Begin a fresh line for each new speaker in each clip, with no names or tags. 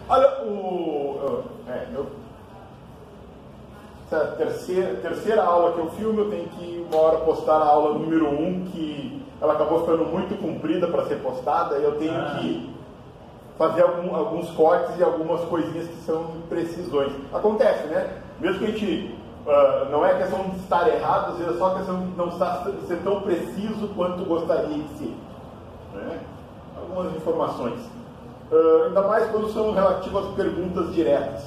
Olha, essa terceira aula que eu filmo, eu tenho que uma hora postar a aula número 1, que ela acabou ficando muito comprida para ser postada, e eu tenho que fazer alguns cortes e algumas coisinhas que são imprecisões. Acontece, né? Mesmo que a gente, não é questão de estar errado, às vezes é só questão de não ser tão preciso quanto gostaria de ser. Né? Algumas informações. Ainda mais quando são relativas às perguntas diretas.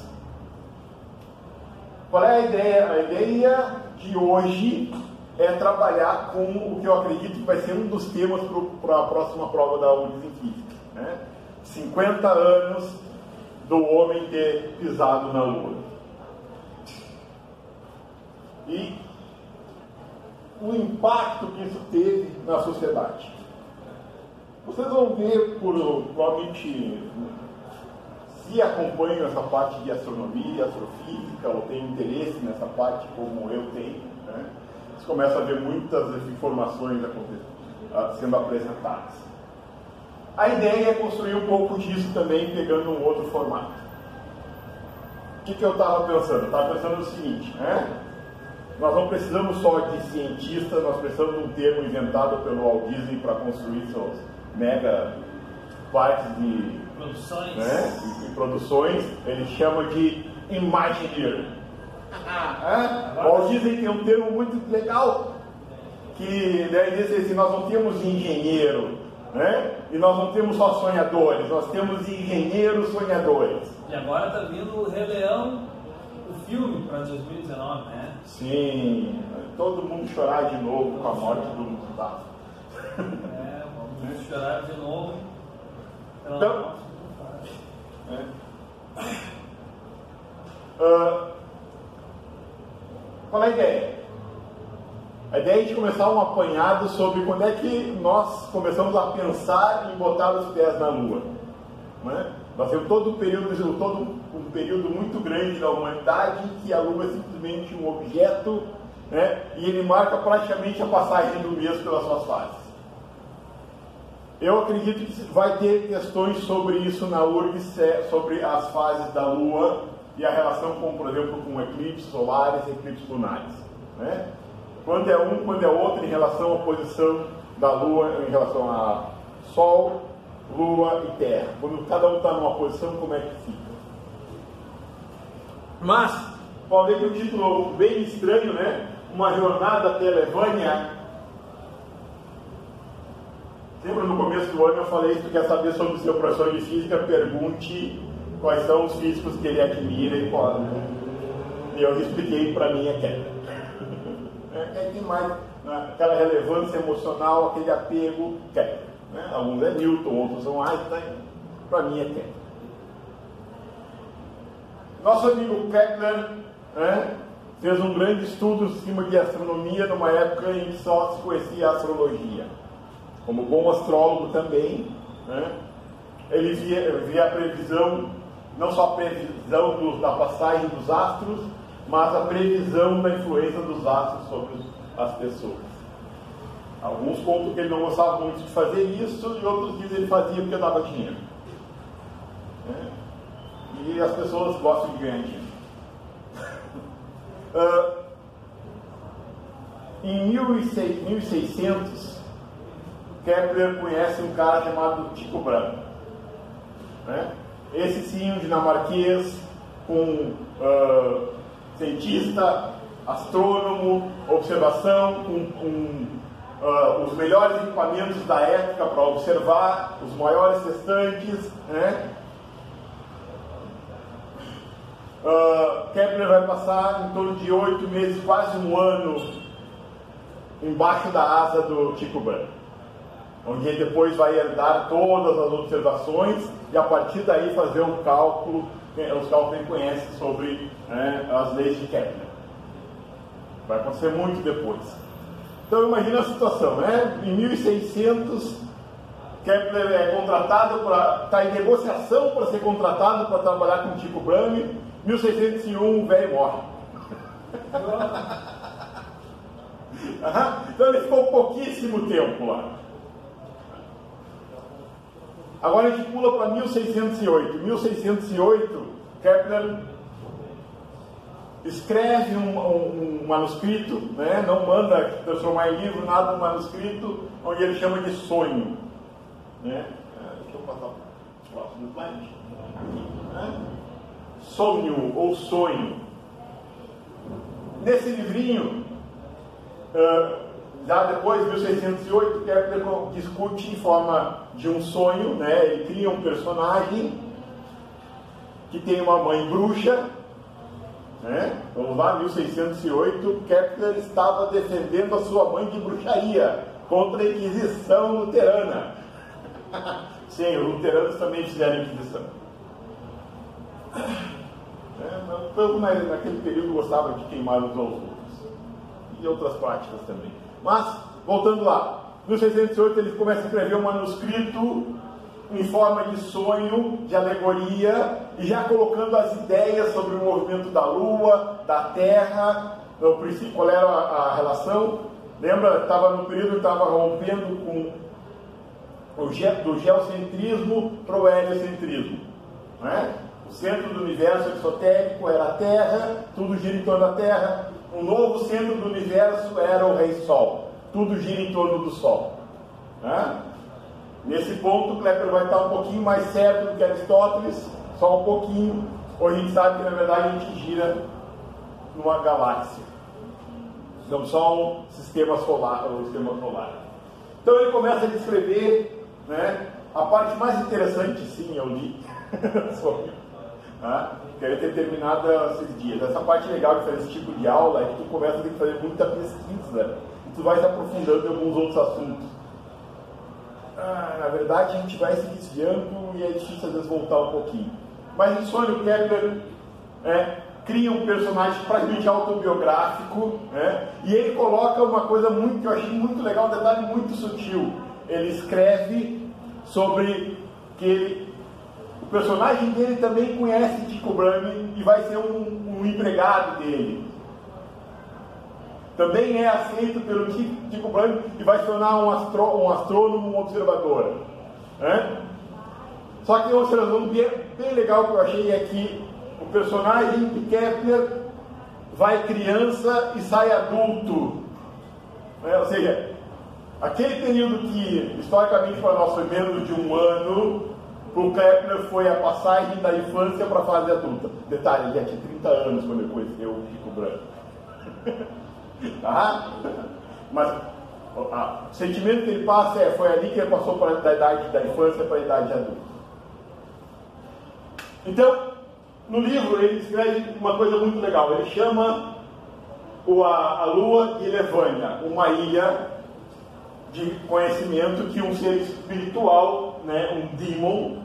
Qual é a ideia? A ideia de hoje é trabalhar com o que eu acredito que vai ser um dos temas para a próxima prova da URGS em Física. Né? 50 anos do homem ter pisado na Lua. E o impacto que isso teve na sociedade. Vocês vão ver, provavelmente, se acompanham essa parte de astronomia, astrofísica, ou têm interesse nessa parte como eu tenho, né? Vocês começam a ver muitas informações sendo apresentadas. A ideia é construir um pouco disso também, pegando um outro formato. O que eu estava pensando? Eu estava pensando no seguinte, né? Nós não precisamos só de cientistas, nós precisamos de um termo inventado pelo Walt Disney para construir seus mega parques de produções, né? de produções. Ele chama de Imagineer. O Walt Disney tem um termo muito legal, que ele diz assim, nós não temos engenheiro, né? E nós não temos só sonhadores, nós temos engenheiros sonhadores.
E agora está vindo o Rei Leão, o filme para 2019, né?
Sim, todo mundo chorar de novo com a morte do Mufasa.
Vamos chorar de novo.
Então, qual é a ideia? A ideia é de começar um apanhado sobre quando é que nós começamos a pensar em botar os pés na Lua. Né? Nós temos todo um período muito grande da humanidade em que a Lua é simplesmente um objeto, né? E ele marca praticamente a passagem do mês pelas suas fases. Eu acredito que vai ter questões sobre isso na URGS, sobre as fases da Lua e a relação, por exemplo, com eclipses solares e eclipses lunares. Né? Quando é um, quando é outro, em relação à posição da Lua, em relação a Sol, Lua e Terra. Quando cada um está numa posição, como é que fica? Mas, pode ver que o título bem estranho, né? Uma jornada até Levânia. Sempre no começo do ano eu falei, se tu quer saber sobre o seu professor de física, pergunte quais são os físicos que ele admira e pode. Né? E eu expliquei para mim a queda. É demais, né? Aquela relevância emocional, aquele apego, queda. Né? Alguns é Newton, outros são Einstein, para mim é Kepler. Nosso amigo Kepler, né, fez um grande estudo em cima de astronomia numa época em que só se conhecia a astrologia. Como bom astrólogo também, né, ele via a previsão, não só a previsão da passagem dos astros, mas a previsão da influência dos astros sobre as pessoas. Alguns contam que ele não gostava muito de fazer isso, e outros dizem que ele fazia porque dava dinheiro. E as pessoas gostam de ganhar dinheiro. Em 1600, Kepler conhece um cara chamado Tycho Brahe. Esse sim, um dinamarquês, cientista, astrônomo, observação, os melhores equipamentos da época para observar, os maiores testantes, né? Kepler vai passar em torno de 8 meses, quase um ano, embaixo da asa do Tycho Brahe, onde ele depois vai herdar todas as observações e a partir daí fazer um cálculo, os cálculos que ele conhece sobre, né, as leis de Kepler. Vai acontecer muito depois. Então imagina a situação, né? Em 1600, Kepler é contratado está em negociação para ser contratado para trabalhar com Tycho Brahe. 1601, o velho morre. Então ele ficou pouquíssimo tempo lá. Agora a gente pula para 1608. 1608, Kepler escreve um manuscrito, né? Não manda transformar em livro, nada, um manuscrito, onde ele chama de sonho. Né? Deixa eu passar o próximo slide. Né? Sonho ou sonho. Nesse livrinho, já depois de 1608, Kepler discute em forma de um sonho, né? Ele cria um personagem que tem uma mãe bruxa, né? Vamos lá, 1608, Kepler estava defendendo a sua mãe de bruxaria contra a Inquisição luterana. Sim, os luteranos também fizeram Inquisição. O povo naquele período gostava de queimar uns aos outros. E outras práticas também. Mas, voltando lá, em 1608 ele começa a escrever um manuscrito em forma de sonho, de alegoria, e já colocando as ideias sobre o movimento da Lua, da Terra, no princípio, qual era a relação. Lembra, estava no período que estava rompendo com do geocentrismo para o heliocentrismo. Né? O centro do universo exotérico era a Terra, tudo gira em torno da Terra. O novo centro do universo era o Rei Sol, tudo gira em torno do Sol. Né? Nesse ponto, Kepler vai estar um pouquinho mais certo do que Aristóteles, só um pouquinho. Hoje a gente sabe que na verdade a gente gira numa galáxia, não só um sistema solar. Então ele começa a descrever, né, a parte mais interessante, sim, eu li sobre, queria ter terminado esses dias. Essa parte legal de fazer esse tipo de aula é que tu começa a ter que fazer muita pesquisa e tu vai se aprofundando em alguns outros assuntos. Na verdade a gente vai se desviando e é difícil às vezes voltar um pouquinho. Mas em sonho, Kepler cria um personagem praticamente autobiográfico, né? E ele coloca uma coisa que eu achei muito legal, um detalhe muito sutil. Ele escreve sobre que o personagem dele também conhece Tycho Brahe e vai ser um empregado dele. Também é aceito pelo Tycho Brahe e vai se tornar um astrônomo, um observador. Né? Só que tem uma observação bem legal que eu achei é que o personagem de Kepler vai criança e sai adulto. Né? Ou seja, aquele período que historicamente para nós foi menos de um ano, para o Kepler foi a passagem da infância para a fase adulta. Detalhe, ele já tinha 30 anos quando ele conheceu o Tycho Brahe. Tá? Mas o sentimento que ele passa foi ali que ele passou da idade da infância para a idade adulta. Então, no livro ele escreve uma coisa muito legal. Ele chama a Lua de Levânia, uma ilha de conhecimento que um ser espiritual, né, um demon,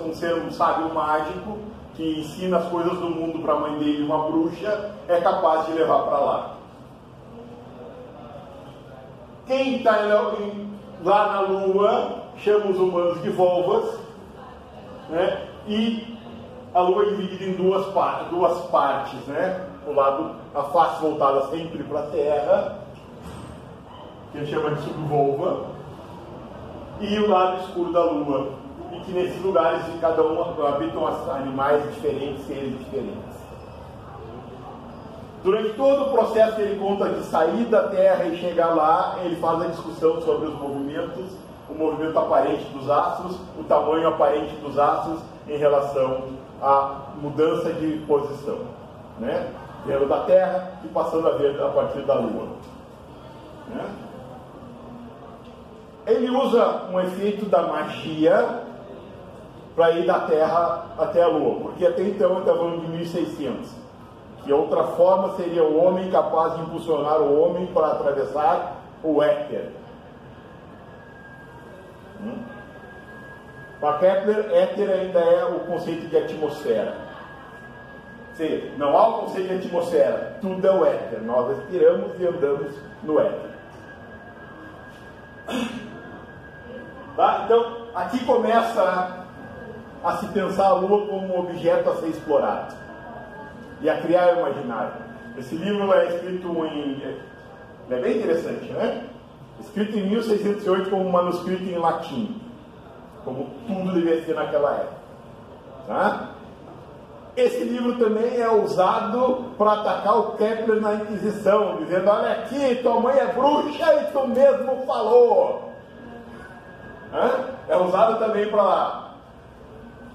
um ser, um sábio mágico que ensina as coisas do mundo para a mãe dele, uma bruxa, é capaz de levar para lá. Quem está lá na Lua chama os humanos de volvas, né? E a Lua é dividida em duas partes, né? A face voltada sempre para a Terra, que ele chama de subvolva, e o lado escuro da Lua, e que nesses lugares de cada um habitam animais diferentes, seres diferentes. Durante todo o processo que ele conta de sair da Terra e chegar lá, ele faz a discussão sobre os movimentos, o movimento aparente dos astros, o tamanho aparente dos astros em relação à mudança de posição, né? Vindo da Terra e passando a ver a partir da Lua, né? Ele usa um efeito da magia para ir da Terra até a Lua, porque até então ele estava falando de 1600, que outra forma seria o homem capaz de impulsionar o homem para atravessar o éter. Para Kepler, éter ainda é o conceito de atmosfera. Ou seja, não há o conceito de atmosfera, tudo é o éter, nós respiramos e andamos no éter. Tá? Então, aqui começa a se pensar a Lua como um objeto a ser explorado e a criar o imaginário. Esse livro é escrito é bem interessante, né? Escrito em 1608 como um manuscrito em latim. como tudo devia ser naquela época. Tá? Esse livro também é usado para atacar o Kepler na Inquisição, dizendo: olha aqui, tua mãe é bruxa e tu mesmo falou. É usado também para lá.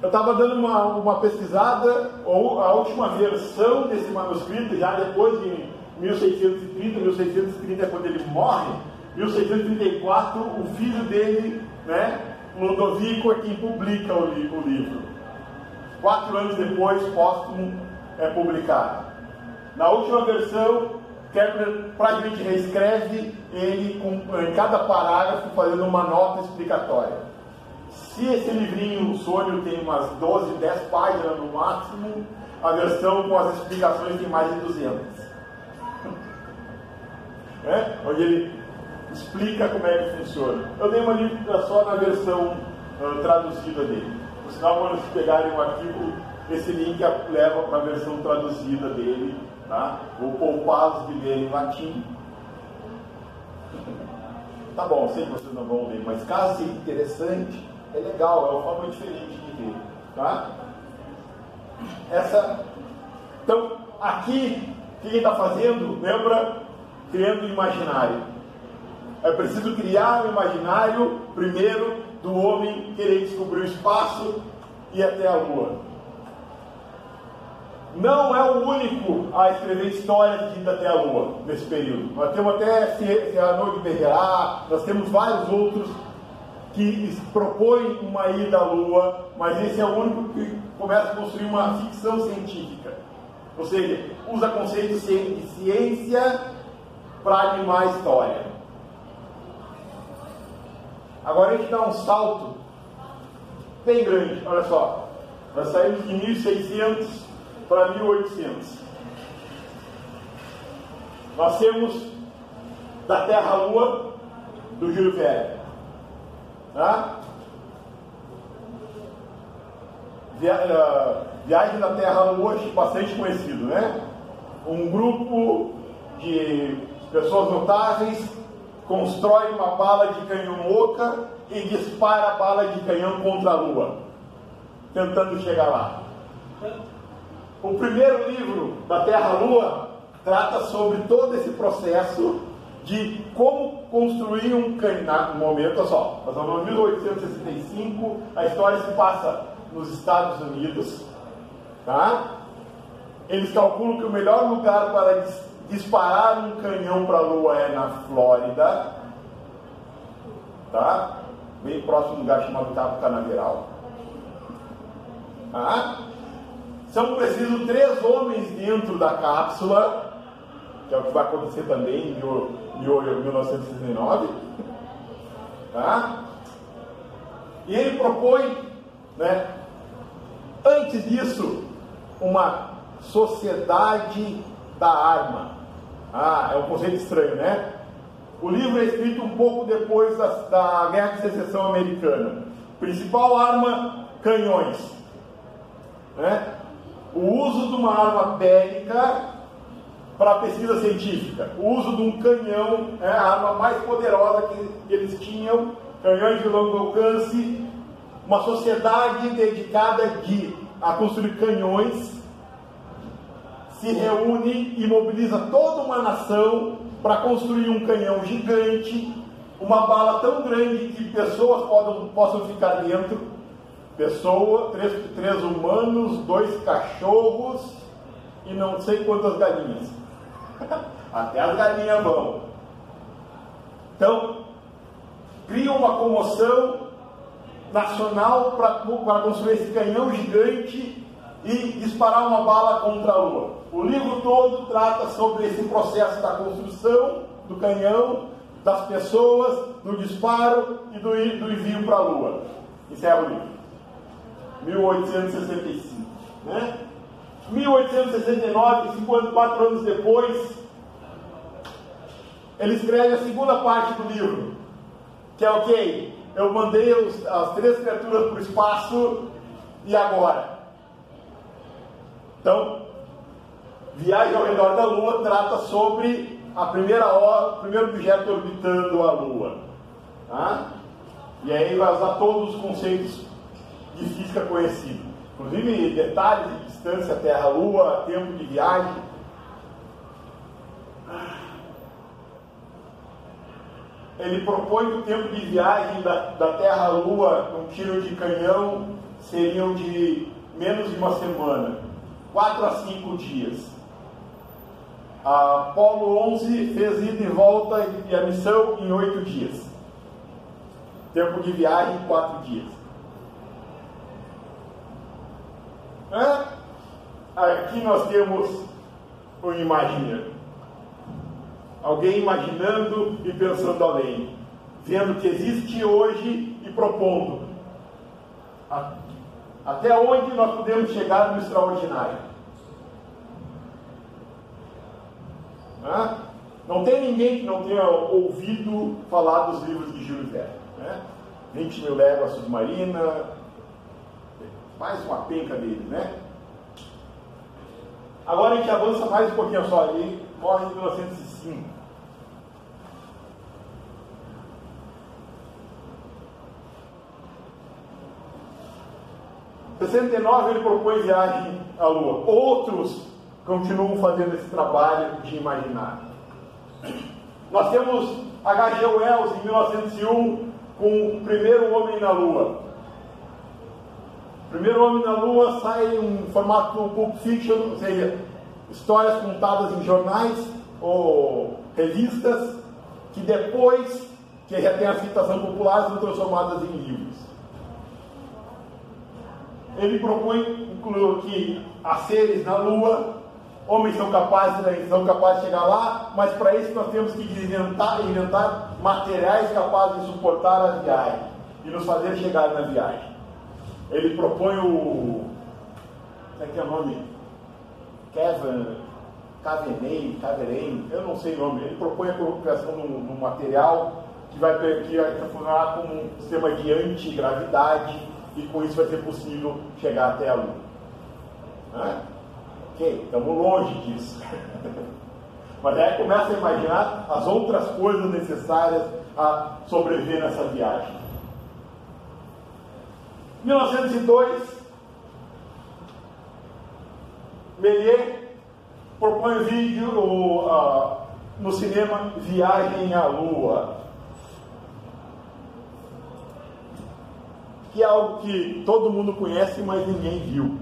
Eu estava dando uma pesquisada, ou a última versão desse manuscrito, já depois de 1630 é quando ele morre. 1634, o filho dele, né, Ludovico, é quem publica o livro. 4 anos depois, póstumo, é publicado. Na última versão, Kepler praticamente reescreve ele em cada parágrafo, fazendo uma nota explicatória. Se esse livrinho, o Sonho, tem umas 12, 10 páginas no máximo, a versão com as explicações tem mais de 200. Onde ele explica como é que funciona. Eu dei uma lida só na versão traduzida dele. Por sinal, quando vocês pegarem o arquivo, esse link leva para a versão traduzida dele. Tá? Vou poupá-los de ler em latim. Tá bom, sei que vocês não vão ler, mas caso seja interessante, é legal, é uma forma diferente de ver. Tá? Então, aqui, o que ele está fazendo? Lembra? Criando um imaginário. É preciso criar um imaginário, primeiro, do homem querer descobrir o espaço e até a Lua. Não é o único a escrever histórias de ida até a Lua nesse período. Nós temos até Cyrano de Bergerac, nós temos vários outros que propõem uma ida à Lua, mas esse é o único que começa a construir uma ficção científica. Ou seja, usa conceitos de ciência para animar a história. Agora a gente dá um salto bem grande, olha só. Nós saímos de 1600 para 1800. Nós temos da Terra à Lua, do Júlio Verne. Tá? Viagem da Terra à Lua, bastante conhecido, né? Um grupo de pessoas notáveis constrói uma bala de canhão oca e dispara a bala de canhão contra a Lua, tentando chegar lá. O primeiro livro, da Terra à Lua, trata sobre todo esse processo de como construir um canhão. No momento, olha só, nós estamos em 1865, a história se passa nos Estados Unidos, tá? Eles calculam que o melhor lugar para disparar um canhão para a Lua é na Flórida, tá? Bem próximo de um lugar chamado Cabo Canaveral. Tá? São precisos 3 homens dentro da cápsula, que é o que vai acontecer também em 1969. Tá? E ele propõe, né, antes disso, uma sociedade da arma. É um conceito estranho, né? O livro é escrito um pouco depois da Guerra de Secessão Americana. Principal arma, canhões. Né? O uso de uma arma bélica para pesquisa científica. O uso de um canhão, a arma mais poderosa que eles tinham, canhões de longo alcance. Uma sociedade dedicada a construir canhões, se reúne e mobiliza toda uma nação para construir um canhão gigante, uma bala tão grande que pessoas possam ficar dentro. 3 humanos, 2 cachorros e não sei quantas galinhas. Até as galinhas vão. Então, cria uma comoção nacional para construir esse canhão gigante e disparar uma bala contra a Lua. O livro todo trata sobre esse processo da construção do canhão, das pessoas, do disparo e do envio para a Lua. Encerra o livro. 1865. Né? 1869, 4 anos depois, ele escreve a segunda parte do livro, que é ok, eu mandei as 3 criaturas para o espaço, e agora? Então, Viagem ao Redor da Lua trata sobre o primeiro objeto orbitando a Lua. Tá? E aí vai usar todos os conceitos de física conhecidos, inclusive detalhes de distância, Terra, Lua, tempo de viagem. Ele propõe que o tempo de viagem da Terra à Lua, um tiro de canhão, seriam de menos de uma semana, 4 a 5 dias. A Apollo 11 fez ida e volta e a missão em 8 dias. Tempo de viagem, 4 dias. Aqui nós temos o Imagina. Alguém imaginando e pensando além, vendo o que existe hoje e propondo. Até onde nós podemos chegar no extraordinário? Não tem ninguém que não tenha ouvido falar dos livros de Júlio Verne. 20 mil léguas submarina, mais uma penca dele, né? Agora a gente avança mais um pouquinho só ali, morre em 1905. Em 69 ele propõe viagem à Lua. Outros continuam fazendo esse trabalho de imaginar. Nós temos H.G. Wells em 1901 com o primeiro homem na Lua. O primeiro homem na Lua sai em formato Pulp Fiction, ou seja, histórias contadas em jornais ou revistas que depois, que já tem a citação popular, são transformadas em livros. Ele propõe que há seres na Lua, homens são capazes de chegar lá, mas para isso nós temos que inventar materiais capazes de suportar a viagem e nos fazer chegar na viagem. Ele propõe o... como é que é o nome? Caveney, eu não sei o nome. Ele propõe a criação de um material que vai funcionar como um sistema de antigravidade e com isso vai ser possível chegar até a Lua. Ok, estamos longe disso. Mas aí começa a imaginar as outras coisas necessárias a sobreviver nessa viagem. 1902, Méliès propõe vídeo no cinema Viagem à Lua, que é algo que todo mundo conhece, mas ninguém viu.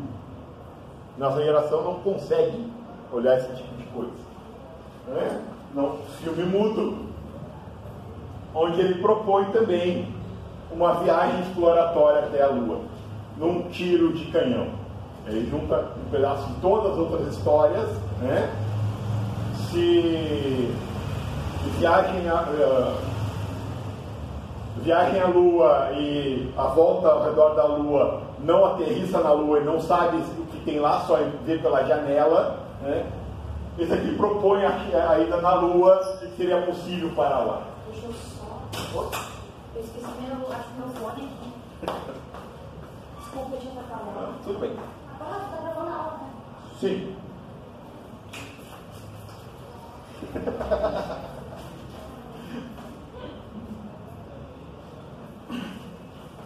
Nossa geração não consegue olhar esse tipo de coisa. Não, filme mudo, onde ele propõe também uma viagem exploratória até a Lua, num tiro de canhão. Ele junta um pedaço de todas as outras histórias, se viagem à Lua e a volta ao redor da Lua, não aterrissa na Lua e não sabe o que tem lá, só vê pela janela. Esse aqui propõe a ida na Lua e que seria possível parar lá.
Deixa eu só... Eu esqueci meu fone aqui. Desculpa, deixa eu falar.
Tudo bem.
Agora você está gravando a aula, né?
Sim.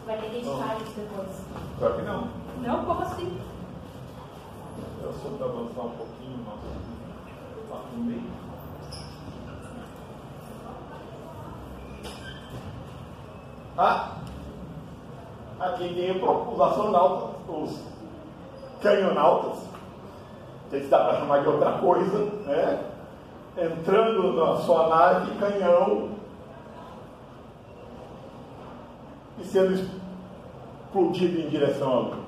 Vai ter que editar isso depois.
Claro que não.
Não? Como assim?
Eu só para avançar um pouquinho no meio. Aqui tem os astronautas, os canhonautas, que dá para chamar de outra coisa, entrando na sua nave, canhão, e sendo explodido em direção à Lua.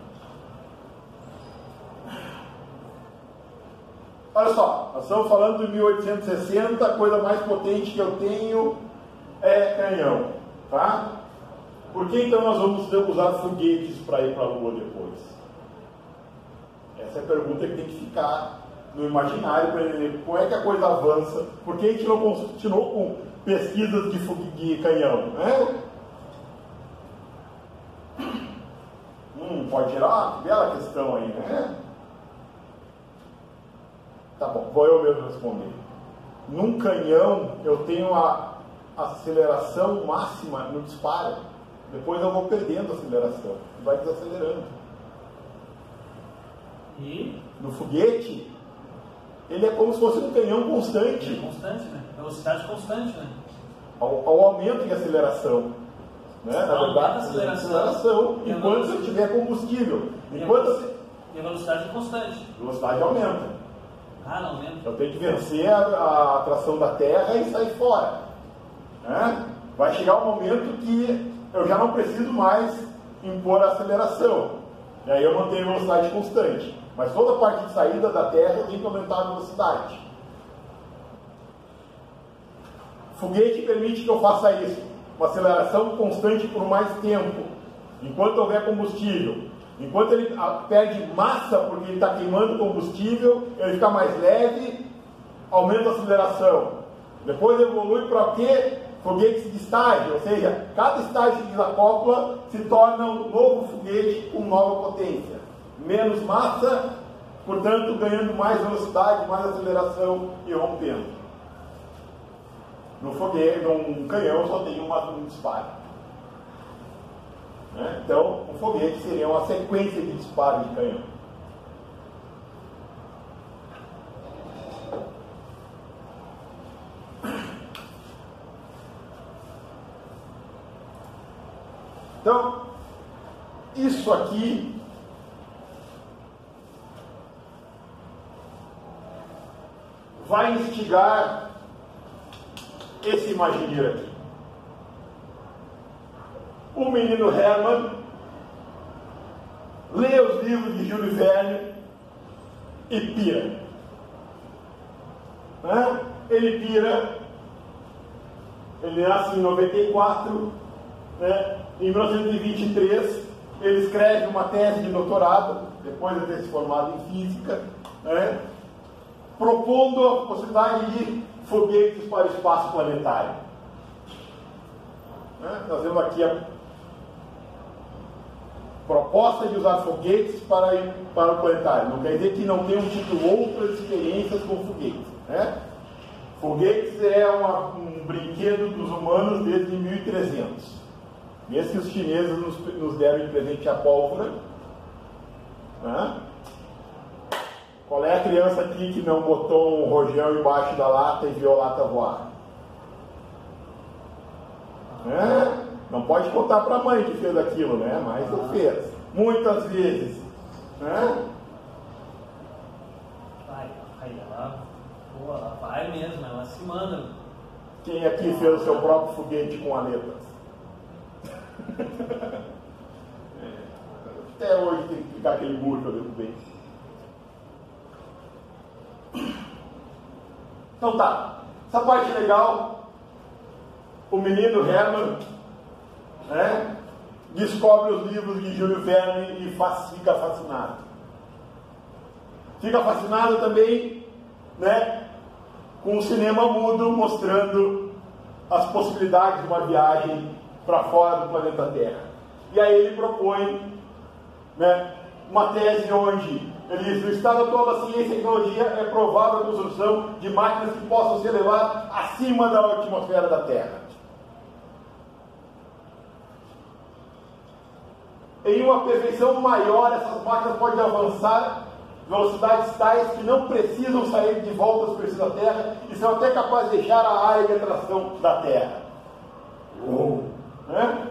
Olha só, nós estamos falando de 1860, a coisa mais potente que eu tenho é canhão, tá? Por que então nós vamos usar foguetes para ir para a Lua depois? Essa é a pergunta que tem que ficar no imaginário para entender como é que a coisa avança. Por que a gente não continuou com pesquisas de canhão? Pode gerar uma bela questão aí, né? Tá bom, vou eu mesmo responder. Num canhão, eu tenho a aceleração máxima no disparo depois eu vou perdendo a aceleração, vai desacelerando.
E
no foguete, ele é como se fosse um canhão constante.
é constante, né? Velocidade constante, né?
Ao aumento de aceleração. Né? Na verdade, aceleração enquanto eu tiver combustível.
E a velocidade é constante.
A velocidade aumenta.
Ah, não aumenta.
Eu tenho que vencer a atração da Terra e sair fora. Né? Vai chegar um momento que eu já não preciso mais impor a aceleração. E aí eu mantenho a velocidade constante. Mas toda a parte de saída da Terra eu tenho que aumentar a velocidade. O foguete permite que eu faça isso. Uma aceleração constante por mais tempo. Enquanto houver combustível. Enquanto ele perde massa porque ele está queimando combustível, ele fica mais leve, aumenta a aceleração. Depois evolui para quê? Foguetes de estágio, ou seja, cada estágio que desacopla se torna um novo foguete com nova potência. Menos massa, portanto ganhando mais velocidade, mais aceleração e rompendo. No foguete, num canhão só tem um disparo. Né? Então, um foguete seria uma sequência de disparo de canhão. Então, isso aqui vai instigar esse imagineiro aqui. O menino Hermann lê os livros de Júlio Verne e pira. Né? Ele pira, ele nasce em 94, né? Em 1923 ele escreve uma tese de doutorado, depois de ter se formado em física, né? Propondo a possibilidade de foguetes para o espaço planetário. Né? Nós vemos aqui a proposta de usar foguetes para o planetário. Não quer dizer que não tenham tido outras experiências com foguetes. Né? Foguetes é um brinquedo dos humanos desde 1300. Mesmo que os chineses nos deram de presente a pólvora. Né? Qual é a criança aqui que não botou um rojão embaixo da lata e viu a lata voar? Né? Não pode contar para a mãe que fez aquilo, né? Mas não fez. Muitas vezes. Né?
Vai, aí ela vai mesmo, ela se manda.
Quem aqui fez o seu próprio foguete com aletas? Até hoje tem que ficar aquele muro que eu derrubei. Então tá, essa parte legal, o menino Hermann, né, descobre os livros de Júlio Verne e fica fascinado. Fica fascinado também, né, com o cinema mudo mostrando as possibilidades de uma viagem para fora do planeta Terra. E aí ele propõe, né, uma tese onde ele diz: no estado atual da ciência e tecnologia é provável a construção de máquinas que possam ser levadas acima da atmosfera da Terra. Em uma perfeição maior, essas máquinas podem avançar velocidades tais que não precisam sair de volta à superfície da Terra e são até capazes de deixar a área de atração da Terra. Né?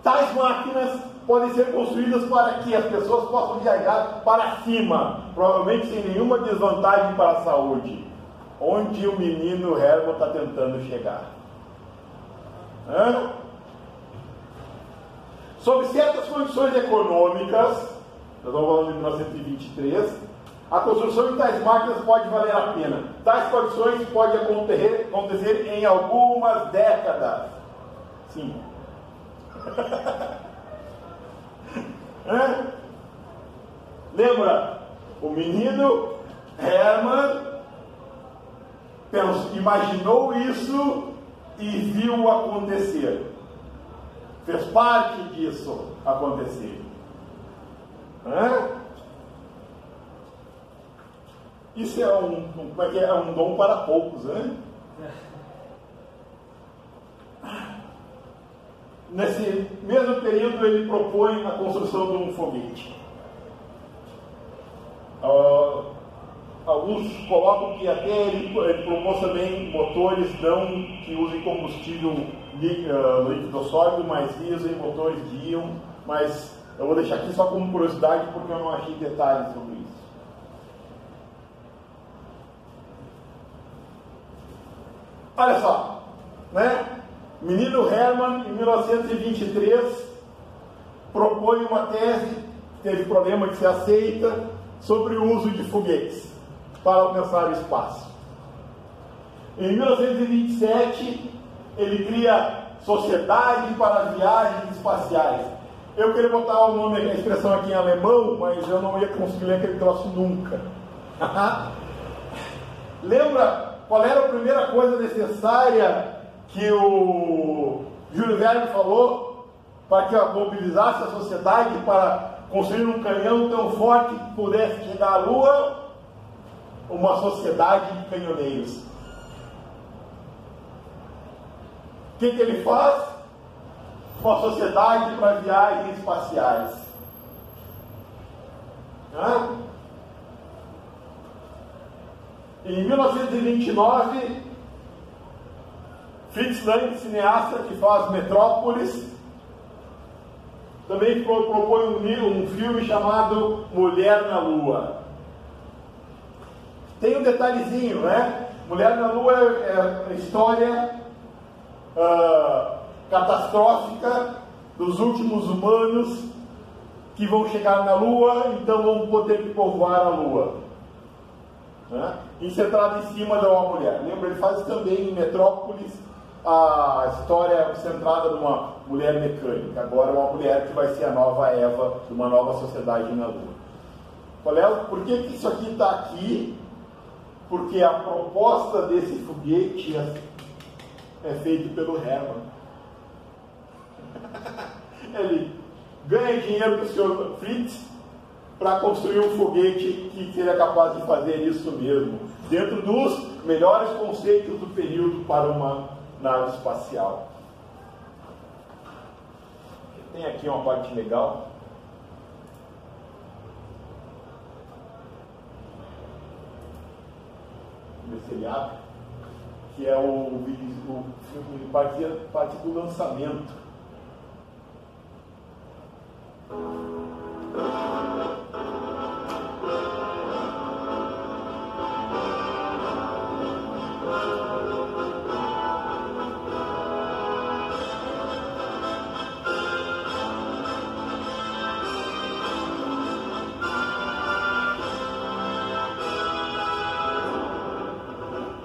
Tais máquinas podem ser construídas para que as pessoas possam viajar para cima, provavelmente sem nenhuma desvantagem para a saúde. Onde o menino Hermann está tentando chegar? Sob certas condições econômicas, nós vamos falando de 1923, a construção de tais máquinas pode valer a pena. Tais condições podem acontecer em algumas décadas. Sim. Lembra? O menino Hermann imaginou isso e viu acontecer. Fez parte disso acontecer. Isso é um dom para poucos, né? nesse mesmo período, ele propõe a construção de um foguete. Alguns colocam que até ele propôs também motores não que usem combustível líquido sólido, mas usem motores de íon, mas eu vou deixar aqui só como curiosidade porque eu não achei detalhes sobre isso. Olha só, né? Menino Hermann, em 1923, propõe uma tese, teve problema de ser aceita, sobre o uso de foguetes para alcançar o espaço. Em 1927, ele cria Sociedade para Viagens Espaciais. Eu queria botar o nome, a expressão aqui em alemão, mas eu não ia conseguir ler aquele troço nunca. Lembra qual era a primeira coisa necessária que o Júlio Verne falou para que mobilizasse a sociedade para construir um canhão tão forte que pudesse chegar à Lua? Uma sociedade de canhoneiros. O que ele faz? Uma sociedade para viagens espaciais. Em 1929, Fritz Lang, cineasta que faz Metrópolis, também propõe um filme chamado Mulher na Lua. Tem um detalhezinho, né? Mulher na Lua é a história catastrófica dos últimos humanos que vão chegar na Lua, então vão poder povoar a Lua. Né? E centrado em cima de uma mulher. Lembra, ele faz também em Metrópolis a história centrada numa mulher mecânica. Agora uma mulher que vai ser a nova Eva de uma nova sociedade na Lua. Por que isso aqui está aqui? Porque a proposta desse foguete é feita pelo Hermann. Ele ganha dinheiro do Sr. Fritz para construir um foguete que seria capaz de fazer isso mesmo, dentro dos melhores conceitos do período para uma nave espacial. Tem aqui uma parte legal. Desse seriado, que é o filme parte do lançamento.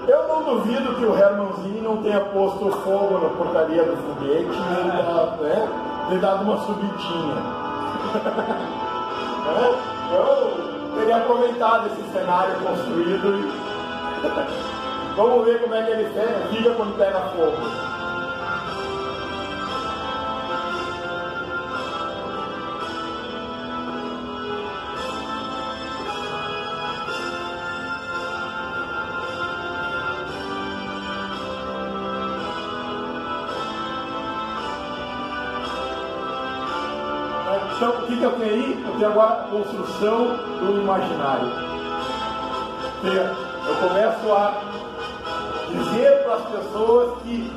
Eu não duvido que o Hermannzinho não tenha posto fogo na porcaria do foguete e ter dado uma subidinha. Eu teria aproveitado esse cenário construído e vamos ver como é que ele fica quando pega fogo. Então, o que eu tenho aí? Eu tenho agora a construção do imaginário. Eu começo a dizer para as pessoas que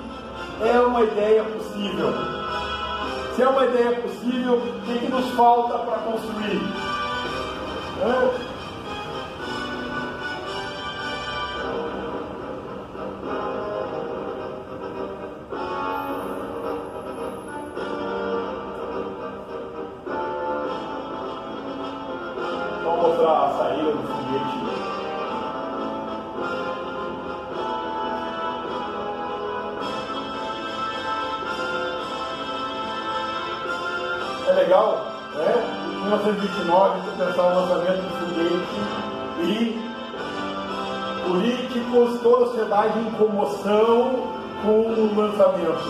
é uma ideia possível. Se é uma ideia possível, o que nos falta para construir? Vou mostrar a saída do foguete. É legal, né? Em 1929, começar o lançamento do foguete e políticos, toda a sociedade em comoção com o lançamento.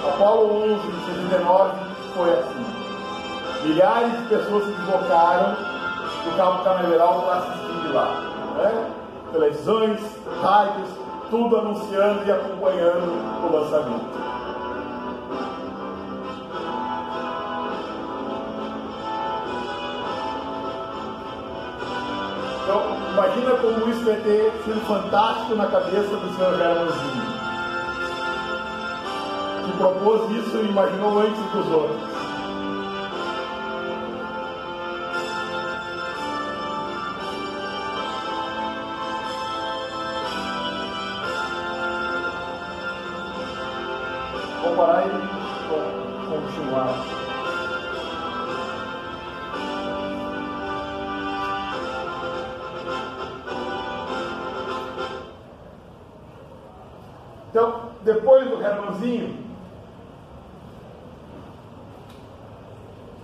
Apolo 11 de 69 foi assim. Milhares de pessoas se deslocaram do Cabo Canaveral para assistir de lá. Né? Televisões, rádios, tudo anunciando e acompanhando o lançamento. Imagina como isso vai ter sido fantástico na cabeça do Sr. Hermanzinho, que propôs isso e imaginou antes dos outros. Vou parar e vou continuar. Então, depois do Hermanzinho,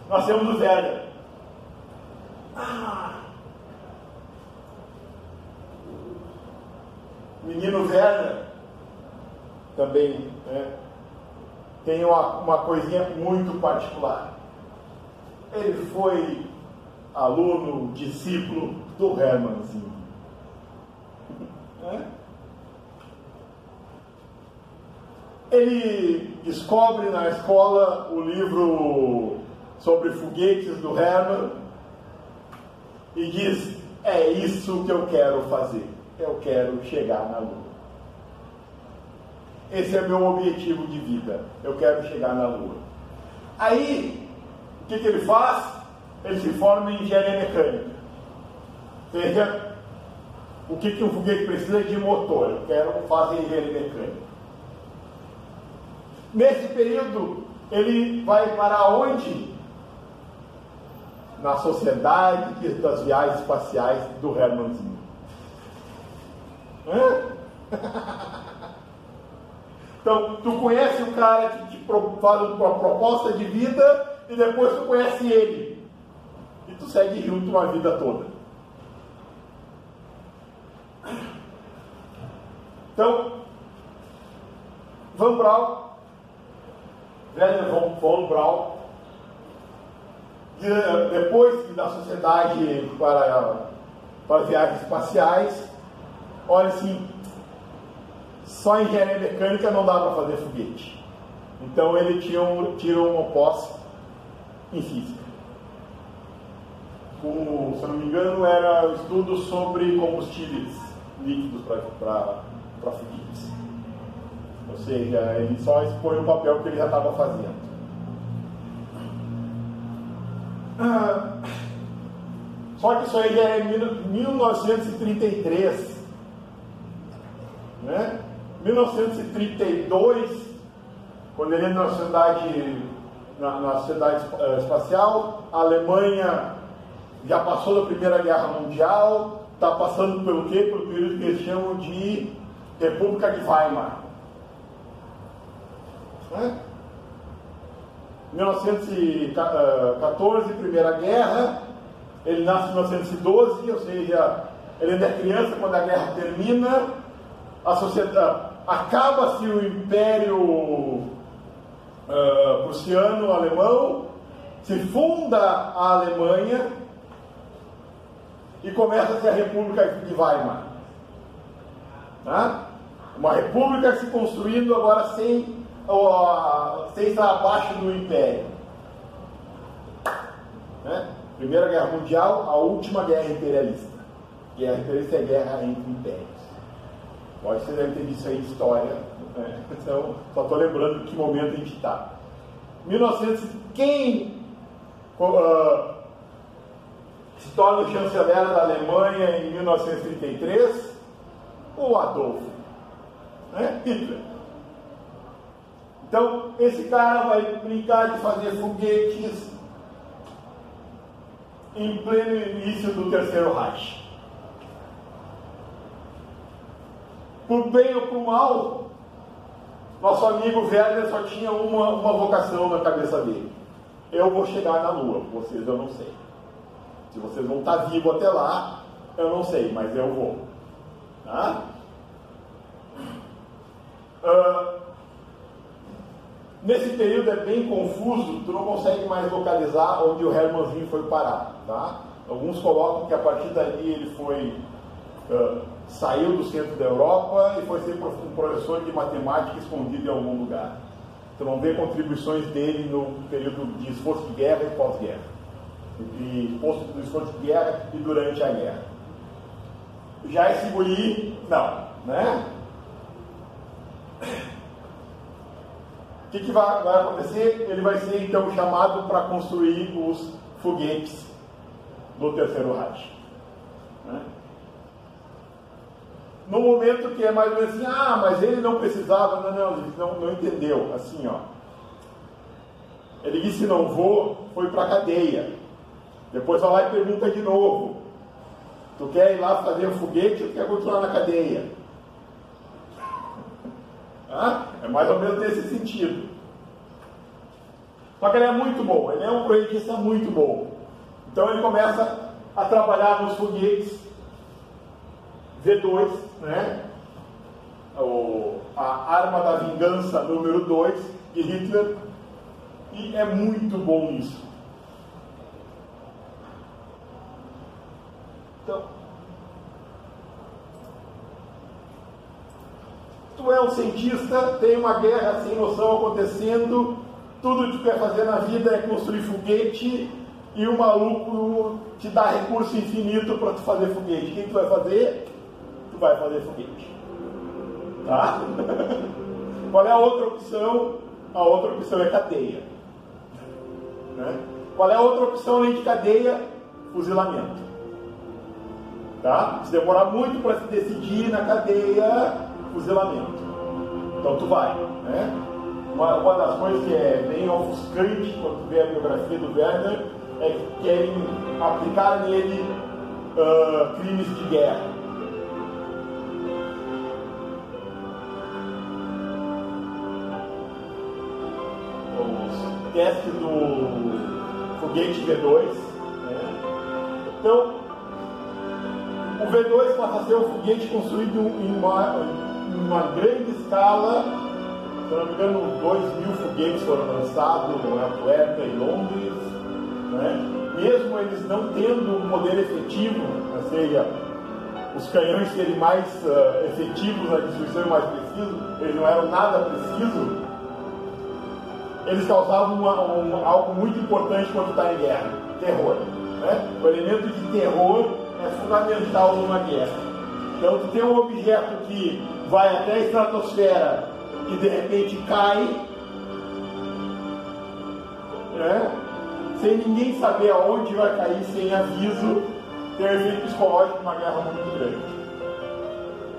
nós temos o Werner. Menino Werner também, né, tem uma coisinha muito particular. Ele foi aluno, discípulo do Hermanzinho. Ele descobre na escola o livro sobre foguetes do Hermann e diz: é isso que eu quero fazer, eu quero chegar na Lua. Esse é meu objetivo de vida, eu quero chegar na Lua. Aí, o que ele faz? Ele se forma em engenharia mecânica. Ou seja, o que um foguete precisa de motor? Eu quero fazer engenharia mecânica. Nesse período, ele vai para onde? Na Sociedade das Viagens Espaciais do Hermanzinho. Então, tu conhece o cara que te faz uma proposta de vida e depois tu conhece ele. E tu segue junto uma vida toda. Então, Van Braun, Werner von Braun, depois da Sociedade para Viagens Espaciais, olha assim, só engenharia mecânica não dá para fazer foguete. Então ele tirou uma pós em física. Se eu não me engano, era estudo sobre combustíveis líquidos para foguetes. Ou seja, ele só expõe o papel que ele já estava fazendo. Só que isso aí já é 1933. Né? 1932, quando ele entra na Sociedade Espacial, a Alemanha já passou da Primeira Guerra Mundial, está passando pelo quê? Pelo período que eles chamam de República de Weimar. 1914, Primeira Guerra, ele nasce em 1912, ou seja, ele ainda é criança quando a guerra termina, a sociedade acaba-se o Império prussiano-alemão, se funda a Alemanha e começa-se a República de Weimar. Uma república se construindo agora sem estar abaixo do Império. Primeira Guerra Mundial, a última guerra imperialista. Guerra imperialista é guerra entre impérios. Pode ser, deve ter visto aí história, né? Então, só estou lembrando que momento a gente está. Quem se torna chanceler da Alemanha em 1933? O Adolfo, Hitler. Então, esse cara vai brincar de fazer foguetes em pleno início do Terceiro Reich. Por bem ou por mal, nosso amigo Werner só tinha uma vocação na cabeça dele: eu vou chegar na Lua, vocês eu não sei. Se vocês vão estar vivos até lá, eu não sei, mas eu vou. Nesse período é bem confuso, tu não consegue mais localizar onde o Hermanzinho foi parar. Alguns colocam que a partir dali ele saiu do centro da Europa e foi ser um professor de matemática escondido em algum lugar. Tu não vê contribuições dele no período de esforço de guerra e pós-guerra. Do esforço de guerra e durante a guerra. Já esse guri, não, né? O que vai acontecer? Ele vai ser então chamado para construir os foguetes do Terceiro Reich. Né? No momento que é mais ou menos assim, mas ele não precisava, não entendeu, assim, ó. Ele disse não vou, foi para a cadeia. Depois vai lá e pergunta de novo. Tu quer ir lá fazer um foguete ou quer continuar na cadeia? É mais ou menos nesse sentido. Só que ele é muito bom, ele é um projetista muito bom. Então ele começa a trabalhar nos foguetes V2, né? A arma da vingança número 2 de Hitler. E é muito bom isso. Então, tu é um cientista, tem uma guerra sem noção acontecendo, tudo que tu quer fazer na vida é construir foguete e o maluco te dá recurso infinito para tu fazer foguete. O que tu vai fazer? Tu vai fazer foguete. Tá? Qual é a outra opção? A outra opção é cadeia. Né? Qual é a outra opção além de cadeia? Fuzilamento. Tá? Se demorar muito para se decidir na cadeia, fuzilamento. Então tu vai. Né? Uma das coisas que é bem ofuscante quando tu vê a biografia do Werner é que querem aplicar nele crimes de guerra. Os testes do foguete V2. Né? Então, o V2 passa a ser um foguete construído em uma grande escala. Se não me engano, 2.000 foguetes foram lançados em Antuérpia e Londres. Né? Mesmo eles não tendo um poder efetivo, ou seja, os canhões serem mais efetivos na destruição e mais precisos, eles não eram nada precisos, eles causavam algo muito importante quando está em guerra: terror. Né? O elemento de terror é fundamental numa guerra. Então, tu tem um objeto que vai até a estratosfera e de repente cai, né? Sem ninguém saber aonde vai cair, sem aviso, tem um efeito psicológico de uma guerra muito grande.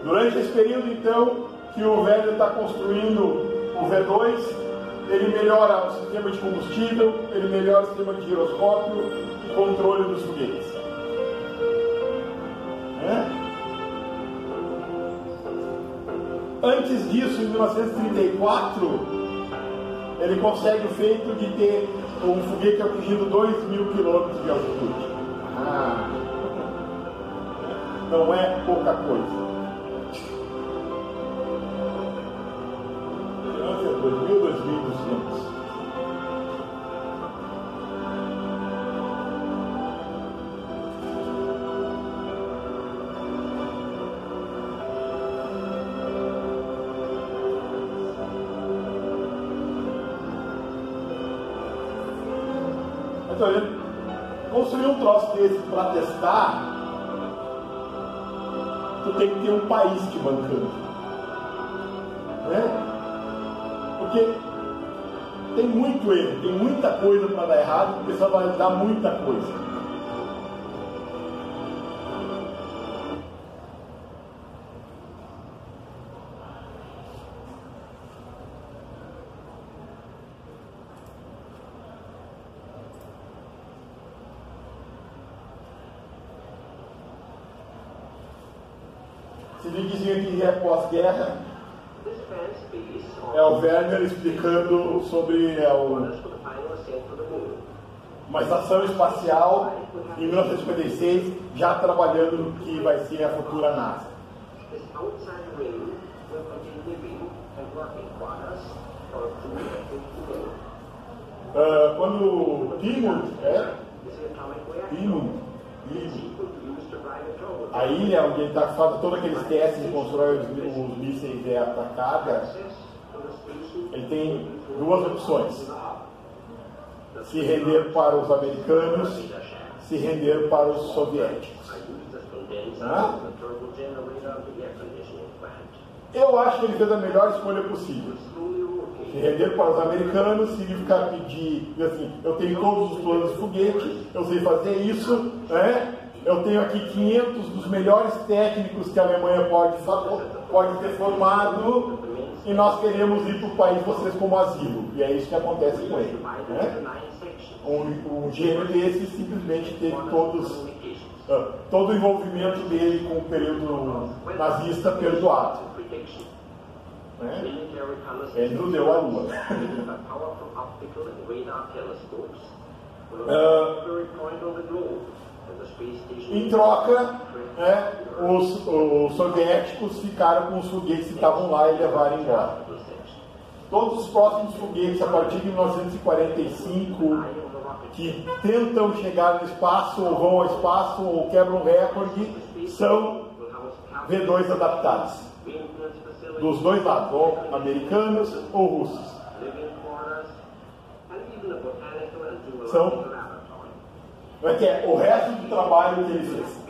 Durante esse período, então, que o Werner está construindo o V2, ele melhora o sistema de combustível, ele melhora o sistema de giroscópio e controle dos foguetes. Antes disso, em 1934, ele consegue o feito de ter um foguete atingindo 2.000 km de altitude. Não é pouca coisa. 2.000, 2.200. Então, ele construir um troço desse para testar, tu tem que ter um país te bancando. Né? Porque tem muito erro, tem muita coisa para dar errado, porque só vai dar muita coisa. Se ele dizia que é pós-guerra, é o Werner explicando sobre uma estação espacial em 1956, já trabalhando no que vai ser a futura NASA. Quando Plymouth, a ilha onde ele está fazendo todos aqueles testes de construir os mísseis e atacada, ele tem duas opções: se render para os americanos, se render para os soviéticos. Né? Eu acho que ele fez a melhor escolha possível. Se render para os americanos significa pedir, assim, eu tenho todos os planos de foguete, eu sei fazer isso, né? Eu tenho aqui 500 dos melhores técnicos que a Alemanha pode ter formado e nós queremos ir para o país vocês como asilo. E é isso que acontece com ele. Né? Um gênio desse simplesmente teve todo o envolvimento dele com o período nazista perdoado. Né? Ele não deu a lua. Em troca, né, os soviéticos ficaram com os foguetes que estavam lá e levaram embora. Todos os próximos foguetes, a partir de 1945, que tentam chegar no espaço, ou vão ao espaço, ou quebram recorde, são V2 adaptados. Dos dois lados, ou americanos ou russos. São. Como é que é? O resto do trabalho que ele fez.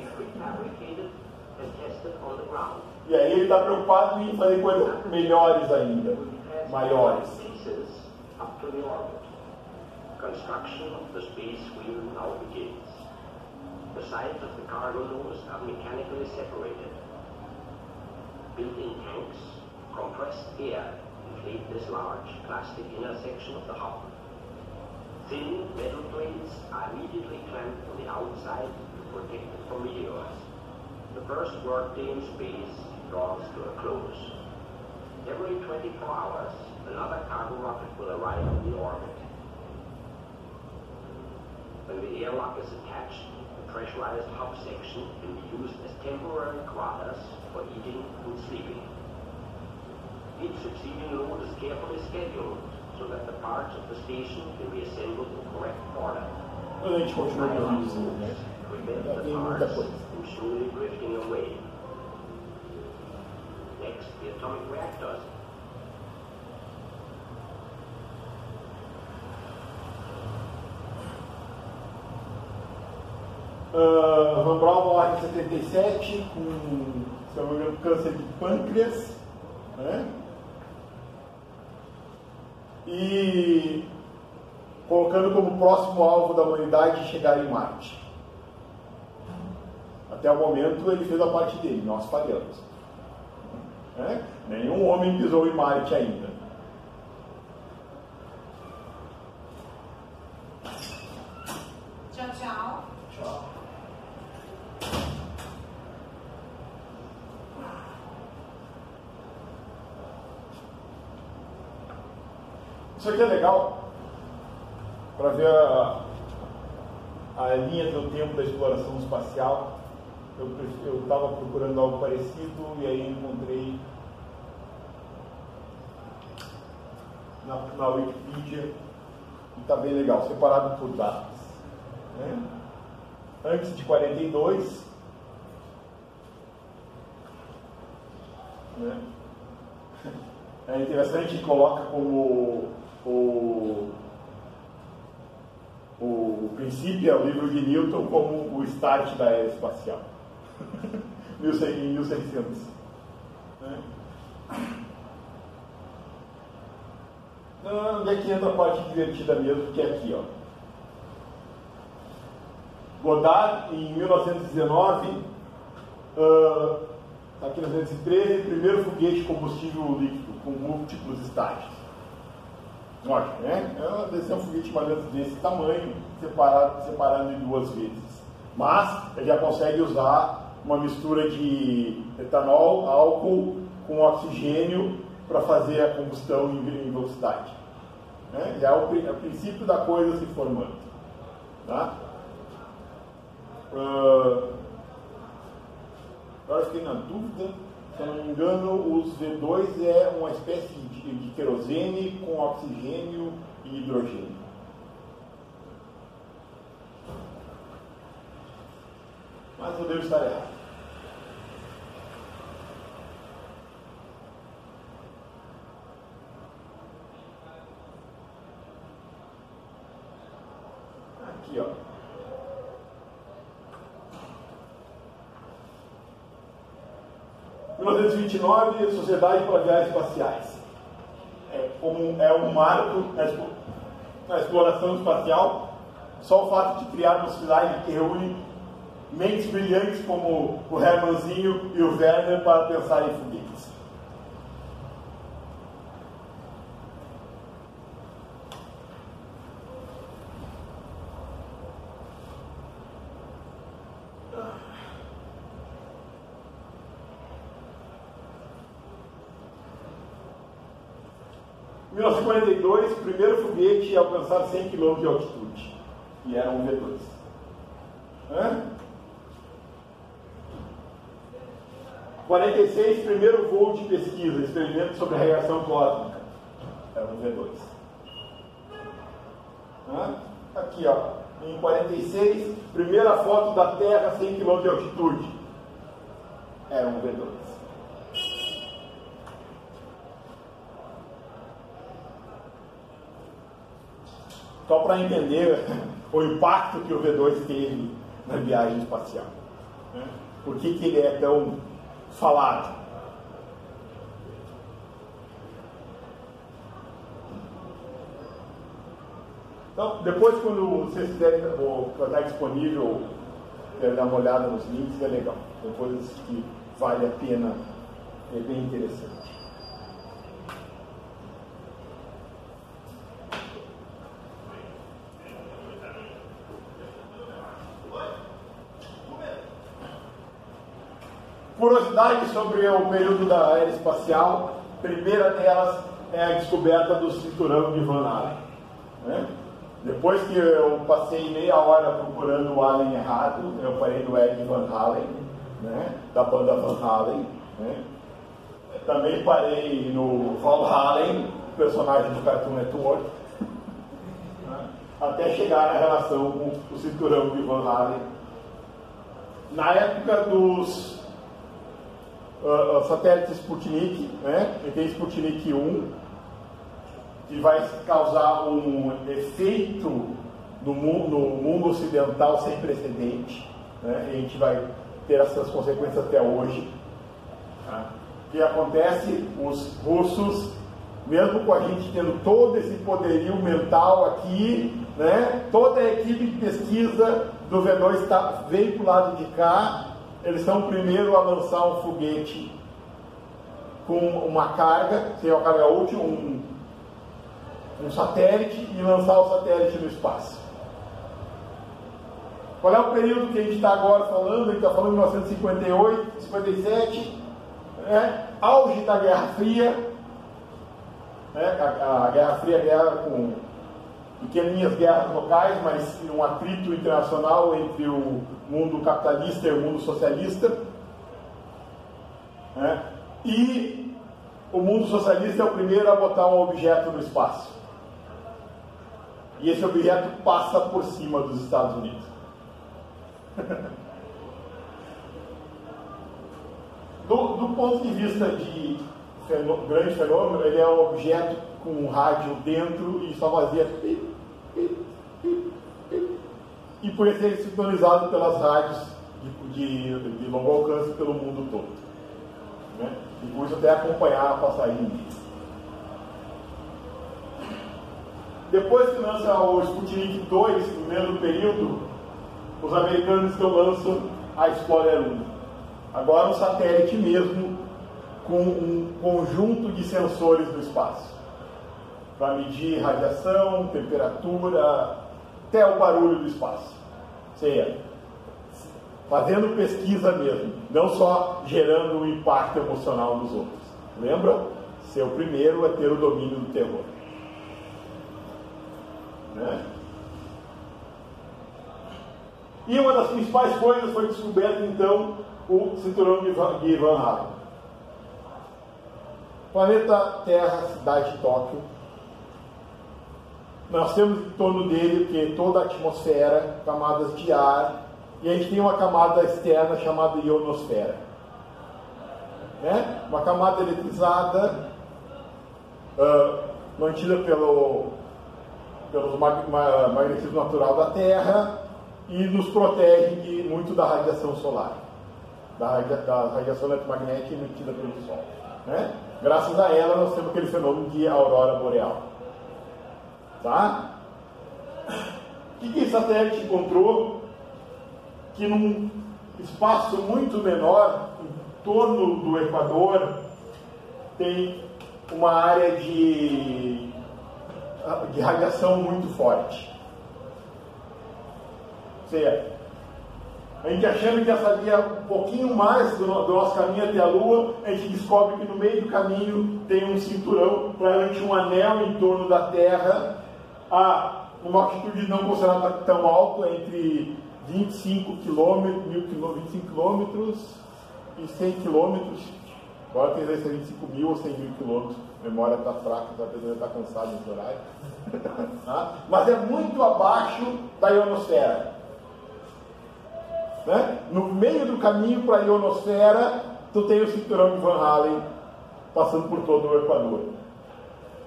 E aí ele está preocupado em fazer coisas melhores ainda, maiores.
Construction of the space wheel now begins. The sides of the cargo nose are mechanically separated. Built-in tanks, compressed air inflate this large plastic inner section of the hub. Thin metal plates are immediately clamped on the outside to protect it from meteors. The first workday in space draws to a close. Every 24 hours, another cargo rocket will arrive in orbit. When the airlock is attached, the pressurized hub section can be used as temporary quarters for eating and sleeping. Each succeeding load is carefully scheduled so that the parts of the station can be assembled in correct order.
A gente continua produzindo, né? Tem muita coisa.
From slowly drifting away. Next, the atomic reactors.
Van Braun morre em 77 com, se não me engano, câncer de pâncreas, né? E colocando como próximo alvo da humanidade chegar em Marte. Até o momento ele fez a parte dele, nós falhamos. Né? Nenhum homem pisou em Marte ainda.
Tchau, tchau.
Tchau. Isso aqui é legal para ver a linha do tempo da exploração espacial. Eu estava procurando algo parecido e aí encontrei na Wikipedia e está bem legal, separado por datas. Né? Antes de 42, né? É interessante, coloca como o princípio é o livro de Newton como o start da era espacial. Em 1600. Né? Onde é que entra a parte divertida mesmo, que é aqui, ó. Goddard, em 1919, aqui em 1913, primeiro foguete combustível líquido, com múltiplos estágios. Olha, né? Deve ser um foguete mais ou menos desse tamanho, separando em duas vezes. Mas ele já consegue usar uma mistura de etanol, álcool com oxigênio para fazer a combustão em velocidade. Né? Já é o princípio da coisa se formando. Tá? Agora fiquei na dúvida, se eu não me engano, os V2 é uma espécie de querosene com oxigênio e hidrogênio. Mas eu devo estar errado. Aqui, ó. 1929, Sociedade para Viagens Espaciais. É um marco na exploração espacial. Só o fato de criar uma sociedade que reúne mentes brilhantes como o Hermannzinho e o Werner para pensar em foguetes. Em 1942, o primeiro foguete a alcançar 100 km de altitude, e era um V2. 46, primeiro voo de pesquisa, experimento sobre a radiação cósmica, era um V2. Aqui, ó, em 46, primeira foto da Terra a 100 km de altitude, era um V2. Só para entender o impacto que o V2 teve na viagem espacial. Por que ele é tão falado? Então, depois, quando vocês quiserem, vai estar disponível, dar uma olhada nos links, é legal. São coisas que vale a pena, é bem interessante. Curiosidade sobre o período da era espacial. Primeira delas é a descoberta do cinturão de Van Allen. Depois que eu passei meia hora procurando o Allen errado, eu parei no Ed Van Halen, da banda Van Halen. Também parei no Van Halen, personagem do Cartoon Network, até chegar na relação com o cinturão de Van Halen. Na época dos satélite Sputnik, e tem Sputnik 1, que vai causar um efeito no mundo ocidental sem precedente, e a gente vai ter essas consequências até hoje. O que acontece? Os russos, mesmo com a gente tendo todo esse poderio mental aqui, toda a equipe de pesquisa do V2 vem para o lado de cá. Eles são o primeiro a lançar um foguete com uma carga, sem a carga útil, um satélite, e lançar o satélite no espaço. Qual é o período que a gente está agora falando? A gente está falando de 1958, 57, auge da Guerra Fria. A Guerra Fria é guerra com pequeninhas guerras locais, mas um atrito internacional entre o mundo capitalista e o mundo socialista. E o mundo socialista é o primeiro a botar um objeto no espaço. E esse objeto passa por cima dos Estados Unidos. Do ponto de vista de grande fenômeno, ele é um objeto com um rádio dentro e só fazia e por ser sintonizado pelas rádios de longo alcance pelo mundo todo, e por isso até acompanhar a passagem. Depois que lança o Sputnik 2, no mesmo período, os americanos então lançam a Explorer 1. Agora um satélite mesmo, com um conjunto de sensores no espaço, para medir radiação, temperatura, até o barulho do espaço. Ou seja, fazendo pesquisa mesmo, não só gerando um impacto emocional nos outros. Lembra? Ser o primeiro a ter o domínio do terror. E uma das principais coisas foi descoberto então o cinturão de Van Halen. Planeta Terra, cidade de Tóquio. Nós temos em torno dele que toda a atmosfera, camadas de ar, e a gente tem uma camada externa chamada ionosfera. Uma camada eletrizada, mantida pelo magnetismo natural da Terra, e nos protege muito da radiação solar. da radiação eletromagnética emitida pelo Sol. Né? Graças a ela, nós temos aquele fenômeno de aurora boreal. Tá? O que esse satélite encontrou? Que num espaço muito menor, em torno do Equador, tem uma área de radiação muito forte. Ou seja, a gente achando que já sabia um pouquinho mais do nosso caminho até a Lua, a gente descobre que no meio do caminho tem um cinturão, provavelmente um anel em torno da Terra, a uma altitude não considerada tão alta, entre 25 quilômetros e 100 quilômetros. Agora tem que ser 25 mil ou 100 mil quilômetros. A memória está fraca, a pessoa está cansada nesse horário. Mas é muito abaixo da ionosfera. Né? No meio do caminho para a ionosfera, tu tem o cinturão de Van Allen passando por todo o Equador.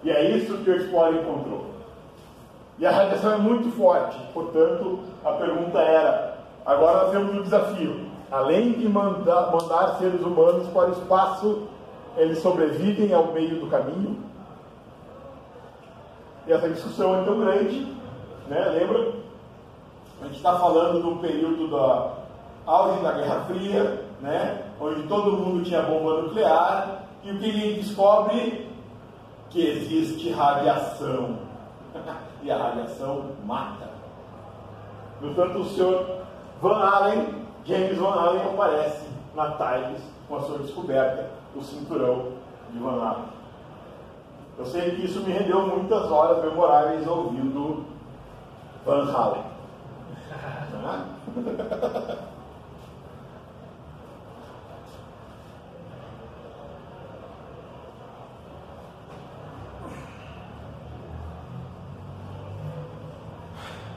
E é isso que o Explorer encontrou. E a radiação é muito forte, portanto, a pergunta era, agora nós temos um desafio. Além de mandar seres humanos para o espaço, eles sobrevivem ao meio do caminho? E essa discussão é tão grande, né? Lembra? A gente está falando do período da auge da Guerra Fria, né? Onde todo mundo tinha bomba nuclear, e o que ele descobre? Que existe radiação. E a radiação mata. No entanto, o senhor Van Allen, James Van Allen, aparece na Times com a sua descoberta, o cinturão de Van Allen. Eu sei que isso me rendeu muitas horas memoráveis ouvindo Van Allen.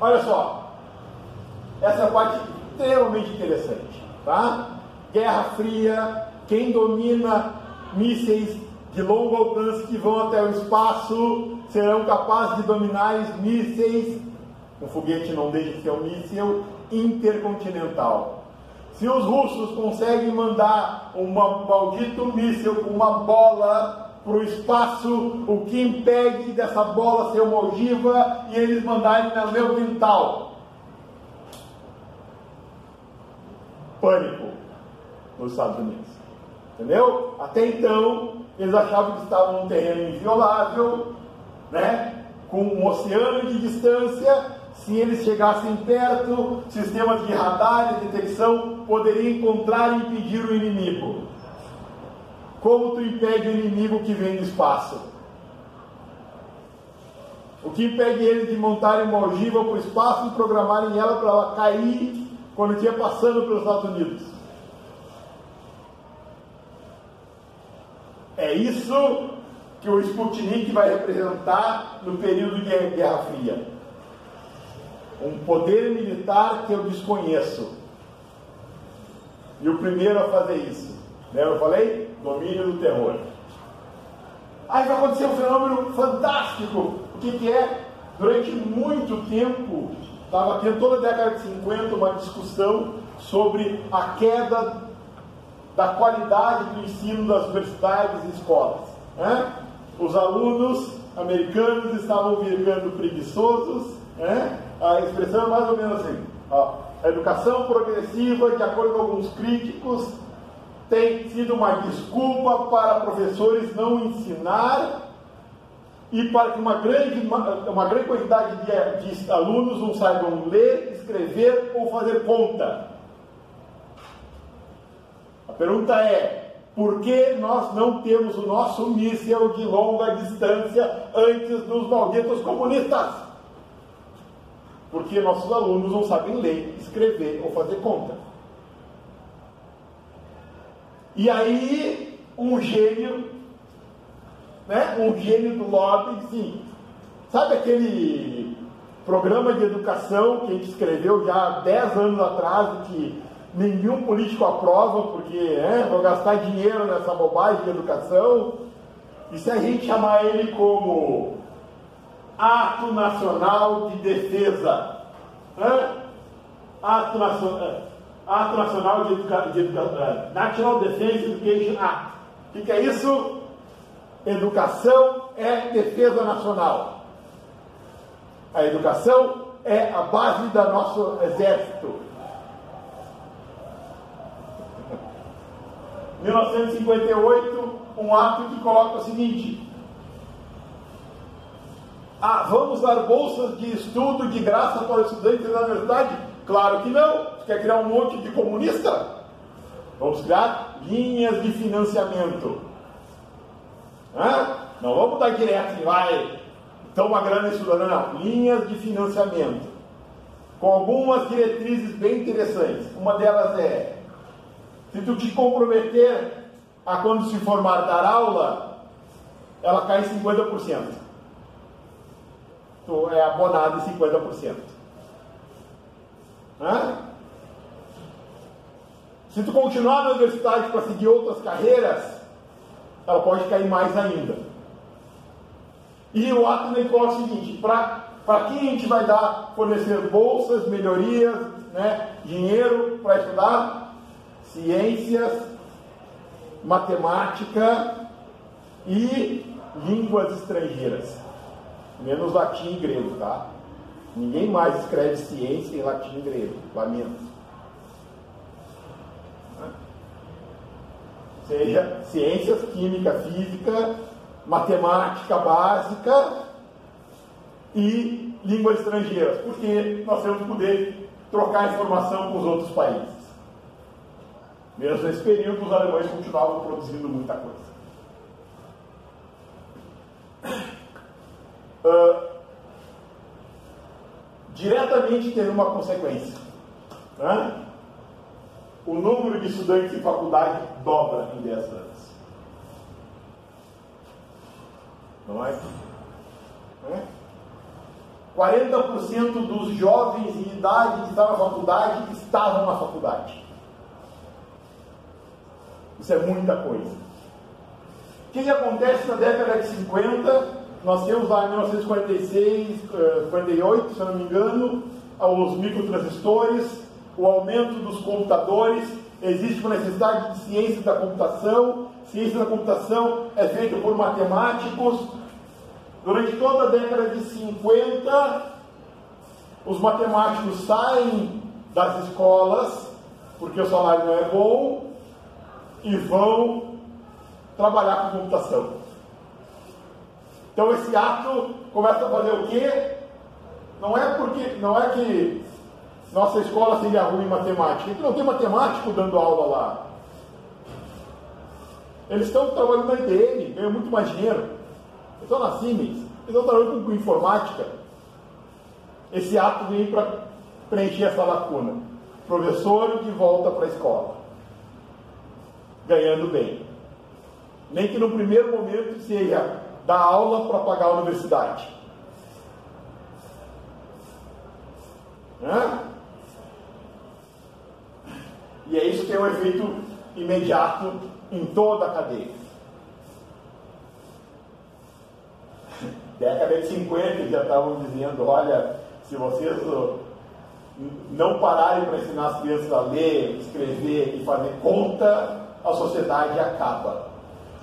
Olha só, essa é a parte extremamente interessante, tá? Guerra Fria, quem domina mísseis de longo alcance que vão até o espaço serão capazes de dominar os mísseis, um foguete não deixa de ser um míssil intercontinental. Se os russos conseguem mandar um maldito míssil com uma bola para o espaço, o que impede dessa bola ser uma ogiva e eles mandarem no meu quintal? Pânico nos Estados Unidos. Entendeu? Até então, eles achavam que estavam num terreno inviolável, né? Com um oceano de distância. Se eles chegassem perto, sistemas de radar e detecção poderiam encontrar e impedir o inimigo. Como tu impede o inimigo que vem do espaço? O que impede eles de montarem uma ogiva para o espaço e programarem ela para ela cair quando estiver passando pelos Estados Unidos? É isso que o Sputnik vai representar no período de Guerra Fria. Um poder militar que eu desconheço. E o primeiro a fazer isso. Lembra? Eu falei? Domínio do terror. Aí vai acontecer um fenômeno fantástico. O que é? Durante muito tempo, estava tendo toda a década de 50 uma discussão sobre a queda da qualidade do ensino das universidades e escolas. Né? Os alunos americanos estavam ficando preguiçosos. Né? A expressão é mais ou menos assim. Ó, a educação progressiva, de acordo com alguns críticos, tem sido uma desculpa para professores não ensinar e para que uma grande quantidade de alunos não saibam ler, escrever ou fazer conta. A pergunta é, por que nós não temos o nosso míssil de longa distância antes dos malditos comunistas? Porque nossos alunos não sabem ler, escrever ou fazer conta. E aí, um gênio, né? Um gênio do lobby, sim. Sabe aquele programa de educação que a gente escreveu já há 10 anos atrás, que nenhum político aprova, porque vão gastar dinheiro nessa bobagem de educação? E se a gente chamar ele como Ato Nacional de Defesa? Ato Nacional. Ato Nacional de Educação, National Defense Education Act. O que é isso? Educação é defesa nacional. A educação é a base do nosso exército. 1958, um ato que coloca o seguinte: vamos dar bolsas de estudo de graça para os estudantes da universidade? Claro que não. Você quer criar um monte de comunista? Vamos criar linhas de financiamento. Não vamos dar direto e vai, toma grana estudando, não. Linhas de financiamento. Com algumas diretrizes bem interessantes. Uma delas é: se tu te comprometer a, quando se formar, dar aula, ela cai em 50%. Tu é abonado em 50%. Se tu continuar na universidade para seguir outras carreiras, ela pode cair mais ainda. E o ato nem coloca o seguinte: para quem a gente vai fornecer bolsas, melhorias, dinheiro para estudar ciências, matemática e línguas estrangeiras, menos latim e grego, tá? Ninguém mais escreve ciência em latim e grego, lamento. Seja ciências, química, física, matemática básica e línguas estrangeiras, porque nós temos que poder trocar informação com os outros países. Mesmo nesse período, os alemães continuavam produzindo muita coisa. Diretamente teve uma consequência. O número de estudantes em faculdade dobra em 10 anos. Não é? 40% dos jovens em idade que estavam na faculdade estavam na faculdade. Isso é muita coisa. O que acontece na década de 50? Nós temos lá em 1946, 48, se eu não me engano, os microtransistores, o aumento dos computadores, existe uma necessidade de ciência da computação. Ciência da computação é feita por matemáticos. Durante toda a década de 50, os matemáticos saem das escolas, porque o salário não é bom, e vão trabalhar com computação. Então esse ato começa a fazer o quê? Não é que nossa escola seria ruim em matemática. A gente não tem matemático dando aula lá. Eles estão trabalhando na IBM, ganham muito mais dinheiro. Eles estão na Siemens, eles estão trabalhando com informática. Esse ato vem para preencher essa lacuna. Professor de volta para a escola, ganhando bem. Nem que no primeiro momento seja dar aula para pagar a universidade. E é isso que tem um efeito imediato em toda a cadeia. Década de 50 eles já estavam dizendo: olha, se vocês não pararem para ensinar as crianças a ler, escrever e fazer conta, a sociedade acaba.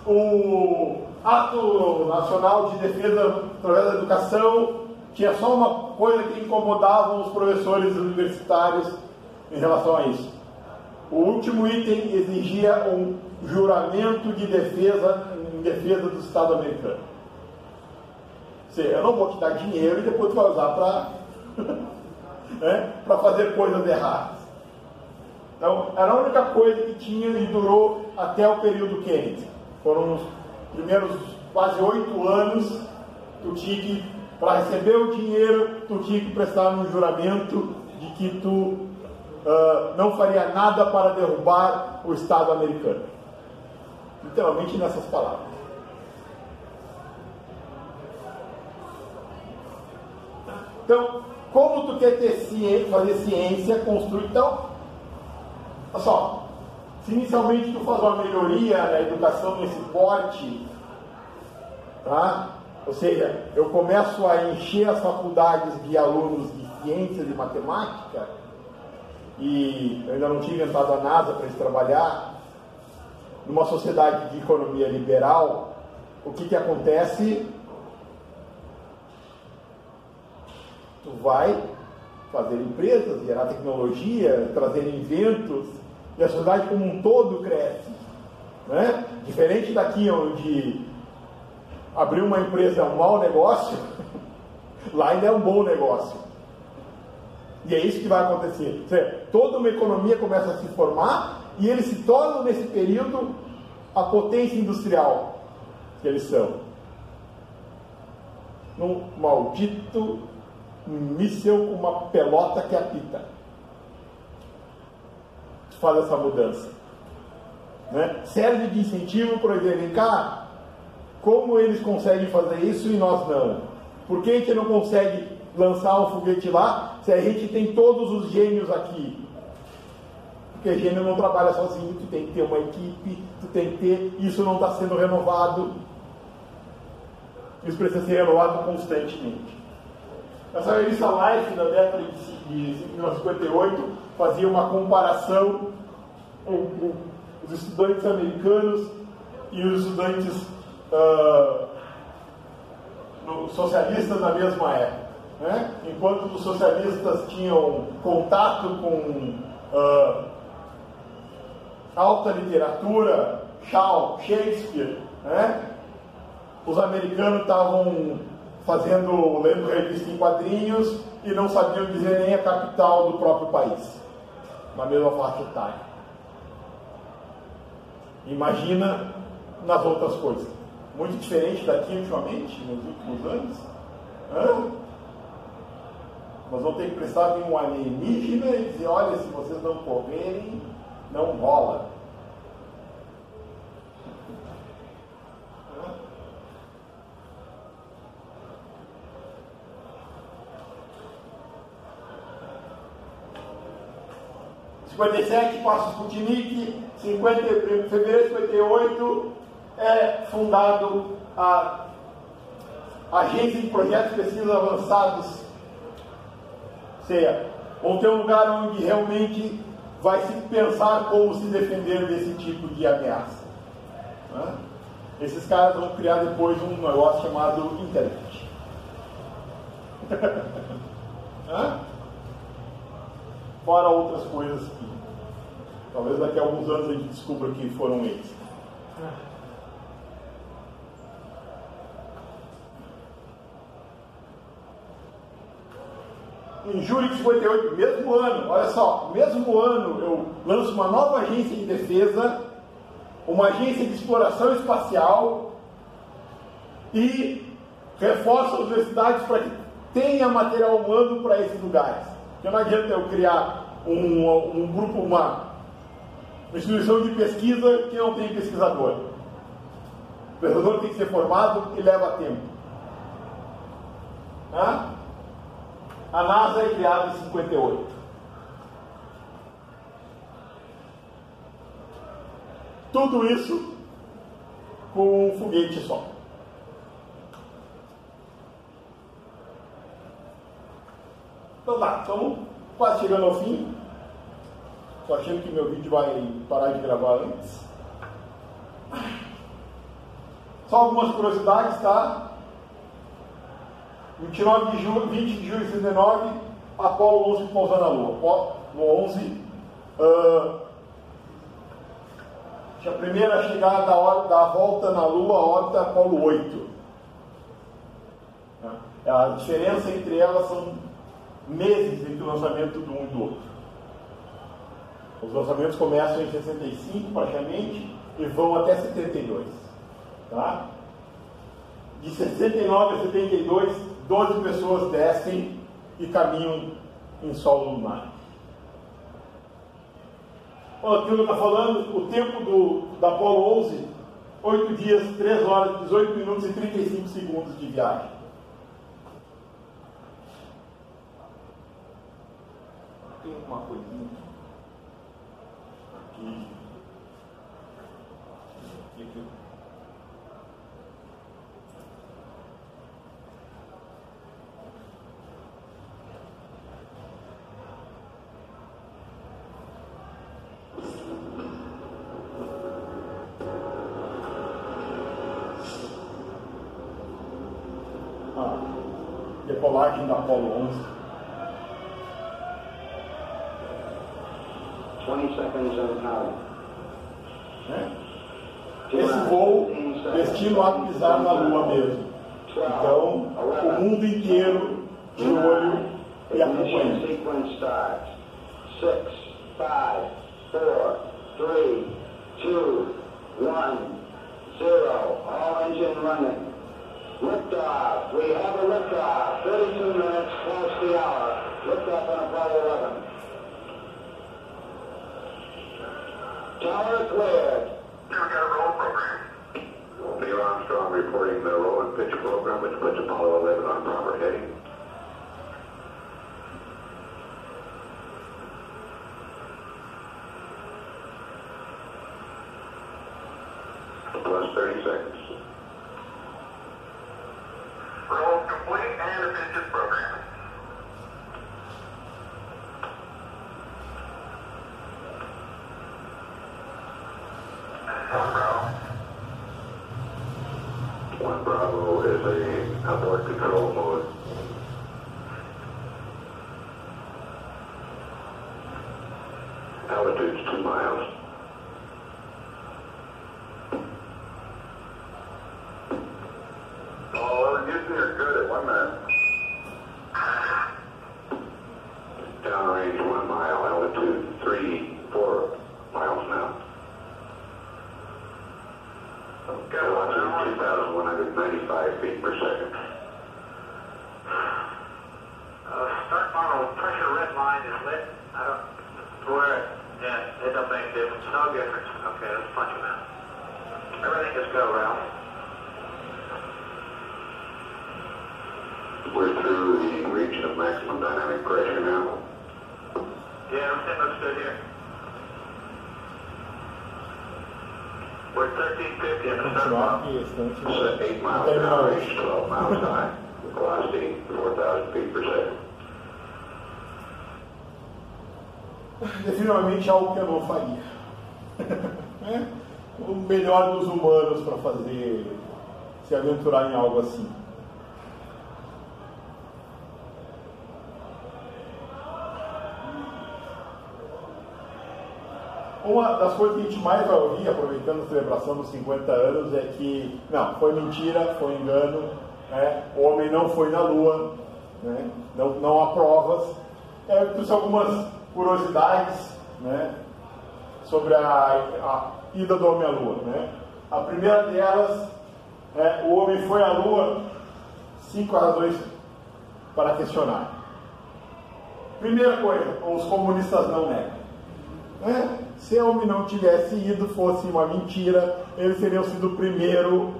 O Ato Nacional de Defesa através da Educação tinha só uma coisa que incomodava os professores universitários em relação a isso. O último item exigia um juramento de defesa em defesa do Estado americano. Ou seja, eu não vou te dar dinheiro e depois tu vai usar para fazer coisas erradas. Então, era a única coisa que tinha e durou até o período Kennedy. Foram os primeiros quase 8 anos. Tu tinha que, para receber o dinheiro, tu tinha que prestar um juramento de que tu não faria nada para derrubar o Estado americano. Literalmente nessas palavras. Então, como tu quer ter ciência, fazer ciência, construir? Então, olha só, se inicialmente tu faz uma melhoria na educação nesse porte, tá? Ou seja, eu começo a encher as faculdades de alunos de ciências e matemática, e eu ainda não tinha inventado a NASA para eles trabalhar, numa sociedade de economia liberal, o que acontece? Tu vai fazer empresas, gerar tecnologia, trazer inventos, e a sociedade como um todo cresce. Né? Diferente daqui, onde abrir uma empresa é um mau negócio, lá ainda é um bom negócio. E é isso que vai acontecer. Ou seja, toda uma economia começa a se formar e eles se tornam, nesse período, a potência industrial que eles são. Um maldito míssel com uma pelota que apita. Faz essa mudança. Né? Serve de incentivo para verem cá como eles conseguem fazer isso e nós não. Por que a gente não consegue lançar um foguete lá se a gente tem todos os gênios aqui? Porque gênio não trabalha sozinho, tu tem que ter uma equipe, tu tem que ter, isso não está sendo renovado. Isso precisa ser renovado constantemente. Essa revista Life, da década de 1958, fazia uma comparação entre os estudantes americanos e os estudantes socialistas na mesma época. Né? Enquanto os socialistas tinham contato com alta literatura, Shaw, Shakespeare, né? Os americanos estavam lendo revista em quadrinhos e não sabiam dizer nem a capital do próprio país, na mesma faixa etária. Imagina nas outras coisas. Muito diferente daqui ultimamente, nos últimos anos. Nós vamos ter que prestar em um alienígena e dizer, olha, se vocês não correrem, não rola. Em 57 passa o Sputnik, fevereiro de 58 é fundado a Agência de Projetos de Pesquisa Avançados. Ou seja, vão ter um lugar onde realmente vai se pensar como se defender desse tipo de ameaça. Né? Esses caras vão criar depois um negócio chamado internet. Fora outras coisas que talvez daqui a alguns anos a gente descubra que foram eles. Em julho de 58, mesmo ano, olha só, mesmo ano eu lanço uma nova agência de defesa, uma agência de exploração espacial e reforço as universidades para que tenha material humano para esses lugares. Porque não adianta eu criar um grupo, uma instituição de pesquisa que não tem pesquisador. O pesquisador tem que ser formado e leva tempo. A NASA é criada em 58. Tudo isso com um foguete só. Então tá, estamos quase chegando ao fim. Estou achando que meu vídeo vai parar de gravar antes. Só algumas curiosidades, tá? 20 de julho de 1969, Apolo 11 pousa na Lua. Apolo 11, a primeira chegada da volta na Lua, a órbita Apolo 8. A diferença entre elas são meses entre o lançamento do um e do outro. Os lançamentos começam em 65 praticamente e vão até 72. Tá? De 69 a 72, 12 pessoas descem e caminham em solo lunar. Olha, aquilo que está falando, o tempo da Apolo 11, 8 dias, 3 horas, 18 minutos e 35 segundos de viagem. Tem uma coisinha aqui. decolagem da Apollo 11.
20 seconds and counting.
Né? Esse voo destino a pisar na Lua mesmo. Então, o mundo inteiro de olho e acompanhando.
Sequence starts. 6, 5, 4, 3, 2, 1, 0. All engine running. Liftoff. We have a liftoff. 32 minutes past the hour. Liftoff on Apollo 11. Tower cleared.
We got a roll program. Neil Armstrong reporting the roll and pitch program, which puts Apollo 11 on proper heading. Plus 30 seconds. Roll complete and the pitch is programming. One Bravo is a abort control mode. Altitude's 2 miles. Oh, Houston, you're good at 1 minute. Downrange 1 mile, altitude 3, 4 miles now. Velocity 2,195 feet per second.
Start model pressure red line is lit. I don't where it. Yeah, it don't make a difference. No difference. Okay, let's punch them out. Everything is go, Ralph.
We're through the region of maximum dynamic pressure now.
Yeah, everything looks good here. We're 1350 in the start model.
Set 8 miles downrange, 12 miles high. Velocity 4,000 feet per second.
Definitivamente algo que eu não faria. É o melhor dos humanos para fazer, se aventurar em algo assim. Uma das coisas que a gente mais vai ouvir, aproveitando a celebração dos 50 anos, é que não, foi mentira, foi engano, né? O homem não foi na Lua, né? Não há provas. Trouxe algumas curiosidades, né? Sobre a ida do homem à Lua. Né? A primeira delas é o homem foi à Lua, 5 razões para questionar. Primeira coisa, os comunistas não negam. Né? Se o homem não tivesse ido, fosse uma mentira, eles teriam sido o primeiro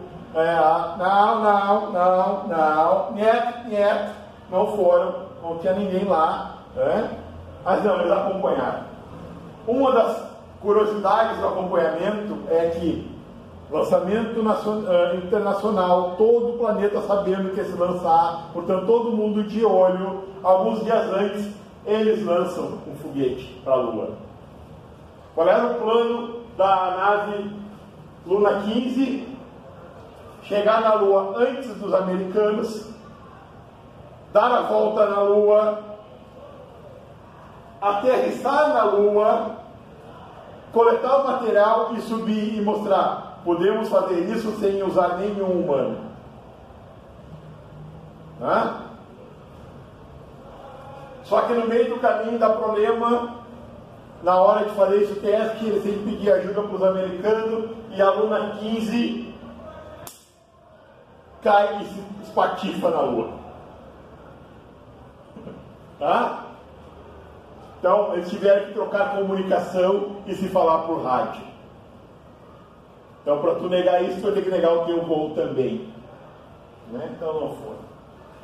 não foram, não tinha ninguém lá, né? Mas não, eles acompanharam. Uma das curiosidades do acompanhamento é que lançamento internacional, todo o planeta sabendo que ia se lançar, portanto todo mundo de olho, alguns dias antes eles lançam um foguete para a Lua. Qual era o plano da nave Luna 15? Chegar na Lua antes dos americanos, dar a volta na Lua, aterrissar na Lua, coletar o material e subir e mostrar. Podemos fazer isso sem usar nenhum humano. Né? Só que no meio do caminho dá problema. Na hora de fazer esse teste, eles têm que pedir ajuda para os americanos e a Luna 15 cai e se espatifa na Lua. Tá? Então, eles tiveram que trocar comunicação e se falar por rádio. Então, para tu negar isso, tu vai ter que negar o teu voo também. Né? Então, não foi.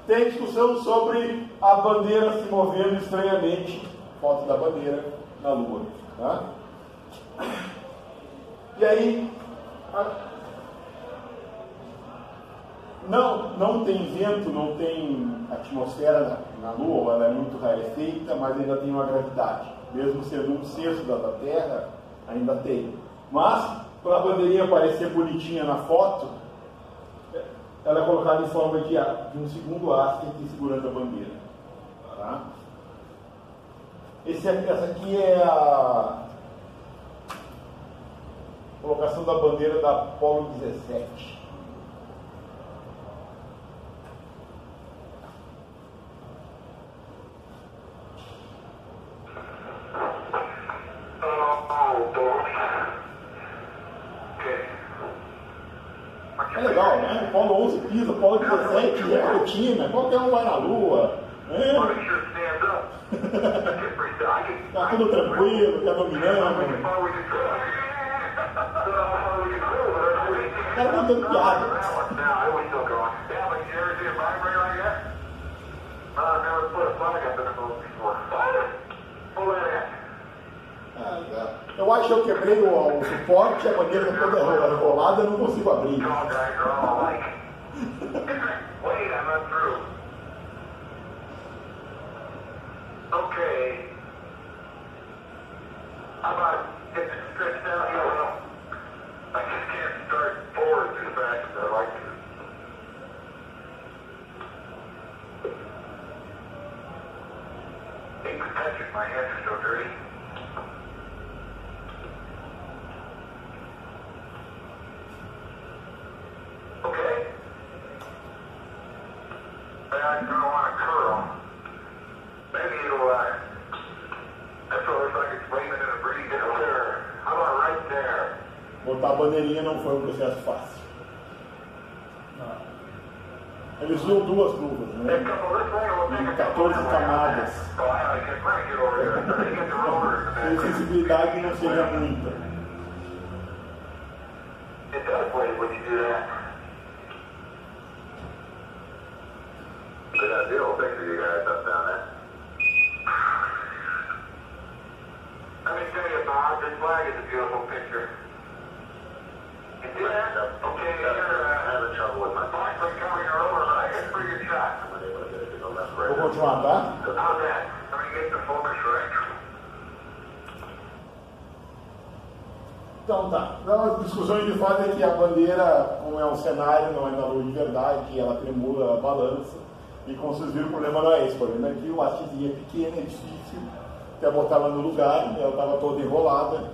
Tem discussão sobre a bandeira se movendo estranhamente. Foto da bandeira na Lua. Tá? E aí, não tem vento, não tem atmosfera na Lua, ela é muito rarefeita, mas ainda tem uma gravidade. Mesmo sendo 1/6 da Terra, ainda tem. Mas, para a bandeirinha parecer bonitinha na foto, ela é colocada em forma de um segundo haste aqui segurando a bandeira. Tá? Essa aqui é a colocação da bandeira da Apollo 17. É legal, né? O Apollo 11 pisa, o Apollo 17 é rotina, qualquer um vai na Lua. Né? Tá tudo tranquilo, tá dominando. O cara contando piada. Eu acho que eu quebrei o suporte, a bandeira está toda enrolada, eu não consigo abrir.
Okay. How about getting it stretched out here? Well, I just can't start forward too fast as I'd like to. Hate to touch it, my hands are so dirty. Okay. I'm gonna want to curl. Maybe it'll, that's what looks like it's waving in a breeze. There. How about right there?
Botar a bandeirinha não foi um processo fácil. Eles usam duas luvas, né? Em 14 camadas. A sensibilidade não seria muita.
It does wave when you do that. Good idea. We'll picture you guys up down there. Let me tell you, Bob, this flag is a beautiful picture. You did that? Okay, you're having trouble with my box coming over, but I got a pretty good shot. I'm able to get it to the left right.
Vou continuar, tá?
How's that? Let me get the focus right.
Então tá. Então, a discussão de fato é que a bandeira, como é um cenário, não é na lua de verdade, ela tremula, balança. E como vocês viram, o problema não é esse. O problema é que o hastezinho é pequeno, é difícil até botar ela no lugar, ela estava toda enrolada.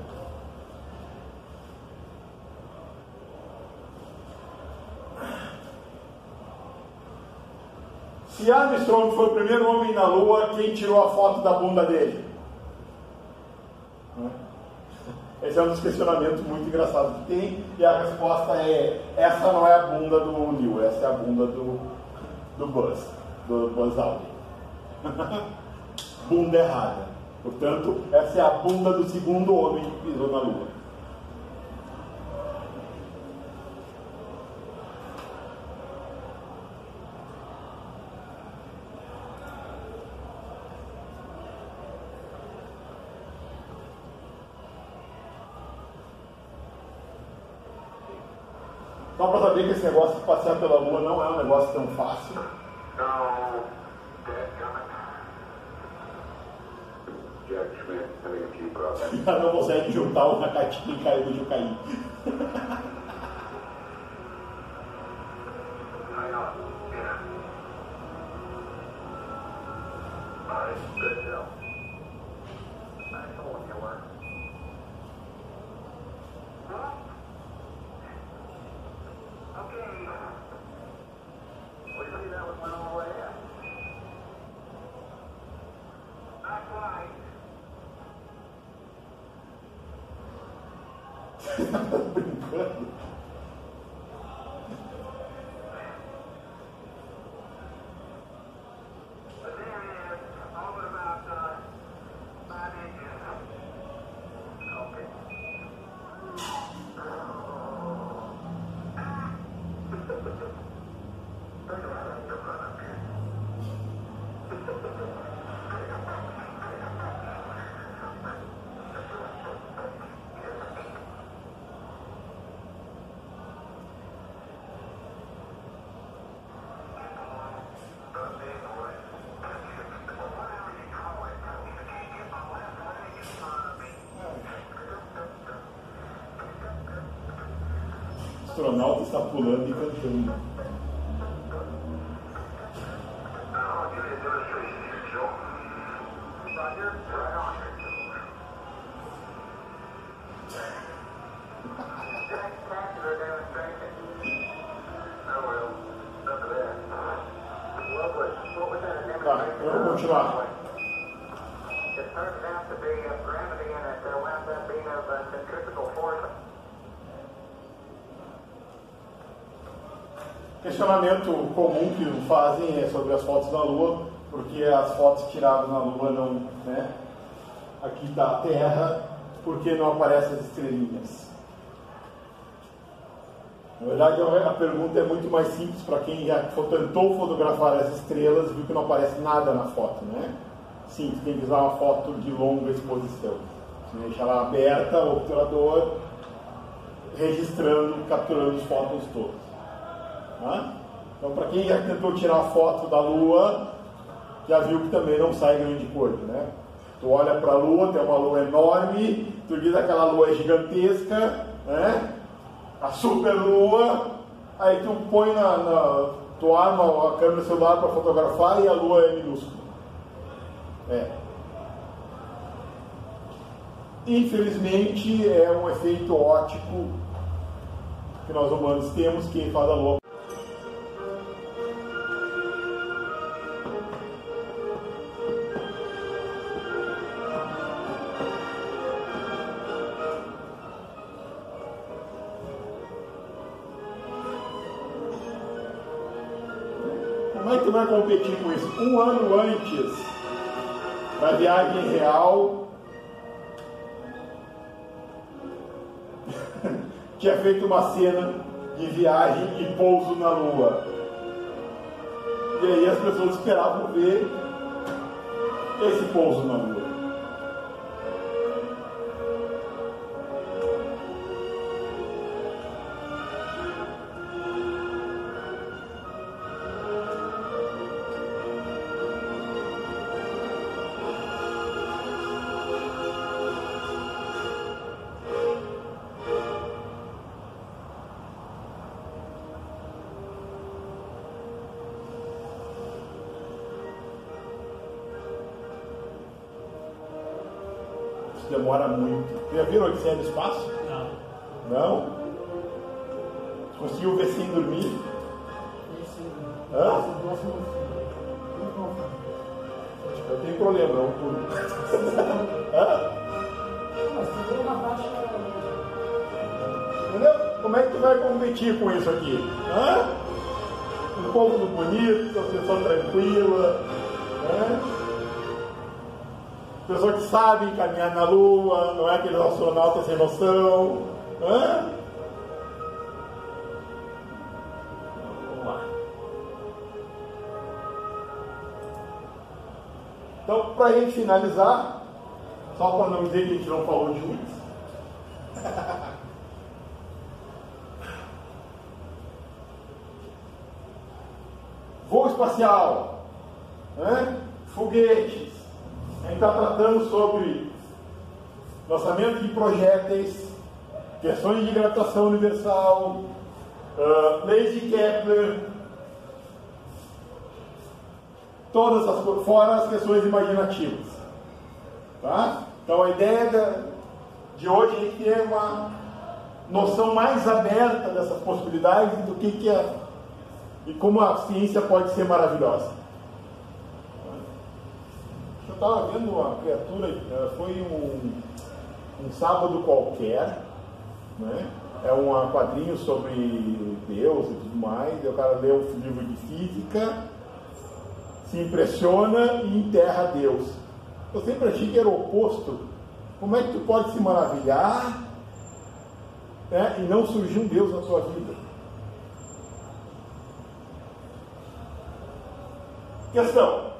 Se Armstrong foi o primeiro homem na Lua, quem tirou a foto da bunda dele? Esse é um dos questionamentos muito engraçados que tem, e a resposta é: essa não é a bunda do Neil, essa é a bunda do Buzz Aldrin. Bunda errada. Portanto, essa é a bunda do segundo homem que pisou na Lua. Só para saber que esse negócio de passear pela Lua não é um negócio tão fácil. Ela não consegue juntar o Nakatini e caiu do Jucaí. Brincando. O astronauta está pulando e cantando.
Roger, right on. Spectacular demonstration. Oh well, enough of that. What was that a
Tá,
demonstration?
eu vou continuar.
It started out to be of gravity and it wound up being of centrifugal force.
Questionamento comum que fazem é sobre as fotos da Lua, porque as fotos tiradas na Lua não, né? Aqui da Terra, porque não aparecem as estrelinhas. Na verdade, a pergunta é muito mais simples para quem já tentou fotografar as estrelas e viu que não aparece nada na foto, né? Sim, você tem que usar uma foto de longa exposição. Você deixa ela aberta, o obturador, registrando, capturando os fótons todos. Tá? Então, para quem já tentou tirar foto da Lua, já viu que também não sai grande coisa, né? Tu olha para a Lua, tem uma Lua enorme, tu diz aquela Lua é gigantesca, né? A super Lua, aí tu põe tu arma a câmera celular para fotografar e a Lua é minúscula. Infelizmente é um efeito óptico que nós humanos temos, que faz a Lua. Como é que tu vai competir com isso? Um ano antes da viagem real, tinha feito uma cena de viagem e pouso na Lua. E aí as pessoas esperavam ver esse pouso na Lua. Demora muito. Já viram Odisseia do Espaço?
Não.
Não? Conseguiu ver sem dormir? Hã? Eu tenho problema, não turno. Hã? Entendeu? Como é que tu vai competir com isso aqui? Hã? Um povo bonito, a pessoa tranquila, né? Pessoa que sabe caminhar na Lua, não é aquele astronauta sem noção. Hã? Vamos lá. Então, para a gente finalizar, só para não dizer que a gente não falou de UIS. Voo espacial, né? Foguetes. A gente está tratando sobre lançamento de projéteis, questões de gravitação universal, leis de Kepler, todas essas coisas, fora as questões imaginativas. Tá? Então a ideia de hoje é a gente ter uma noção mais aberta dessas possibilidades do que é e como a ciência pode ser maravilhosa. Eu estava vendo uma criatura, foi um sábado qualquer, né? É um quadrinho sobre Deus e tudo mais, e o cara lê um livro de física, se impressiona e enterra Deus. Eu sempre achei que era o oposto. Como é que tu pode se maravilhar, né, e não surgir um Deus na sua vida? Questão.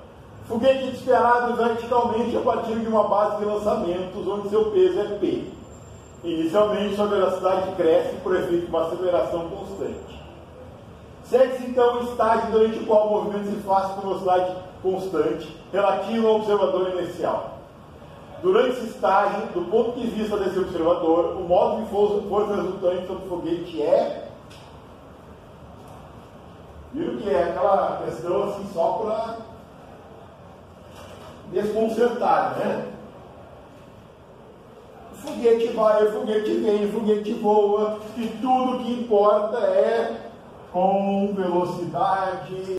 Foguete disparado verticalmente a partir de uma base de lançamentos onde seu peso é P. Inicialmente, sua velocidade cresce por efeito de uma aceleração constante. Segue-se então o estágio durante o qual o movimento se faz com velocidade constante relativo ao observador inicial. Durante esse estágio, do ponto de vista desse observador, o modo de força resultante sobre o foguete é... Viram que é aquela questão assim só para desconcertar, né? O foguete vai, o foguete vem, o foguete voa, e tudo que importa é com velocidade.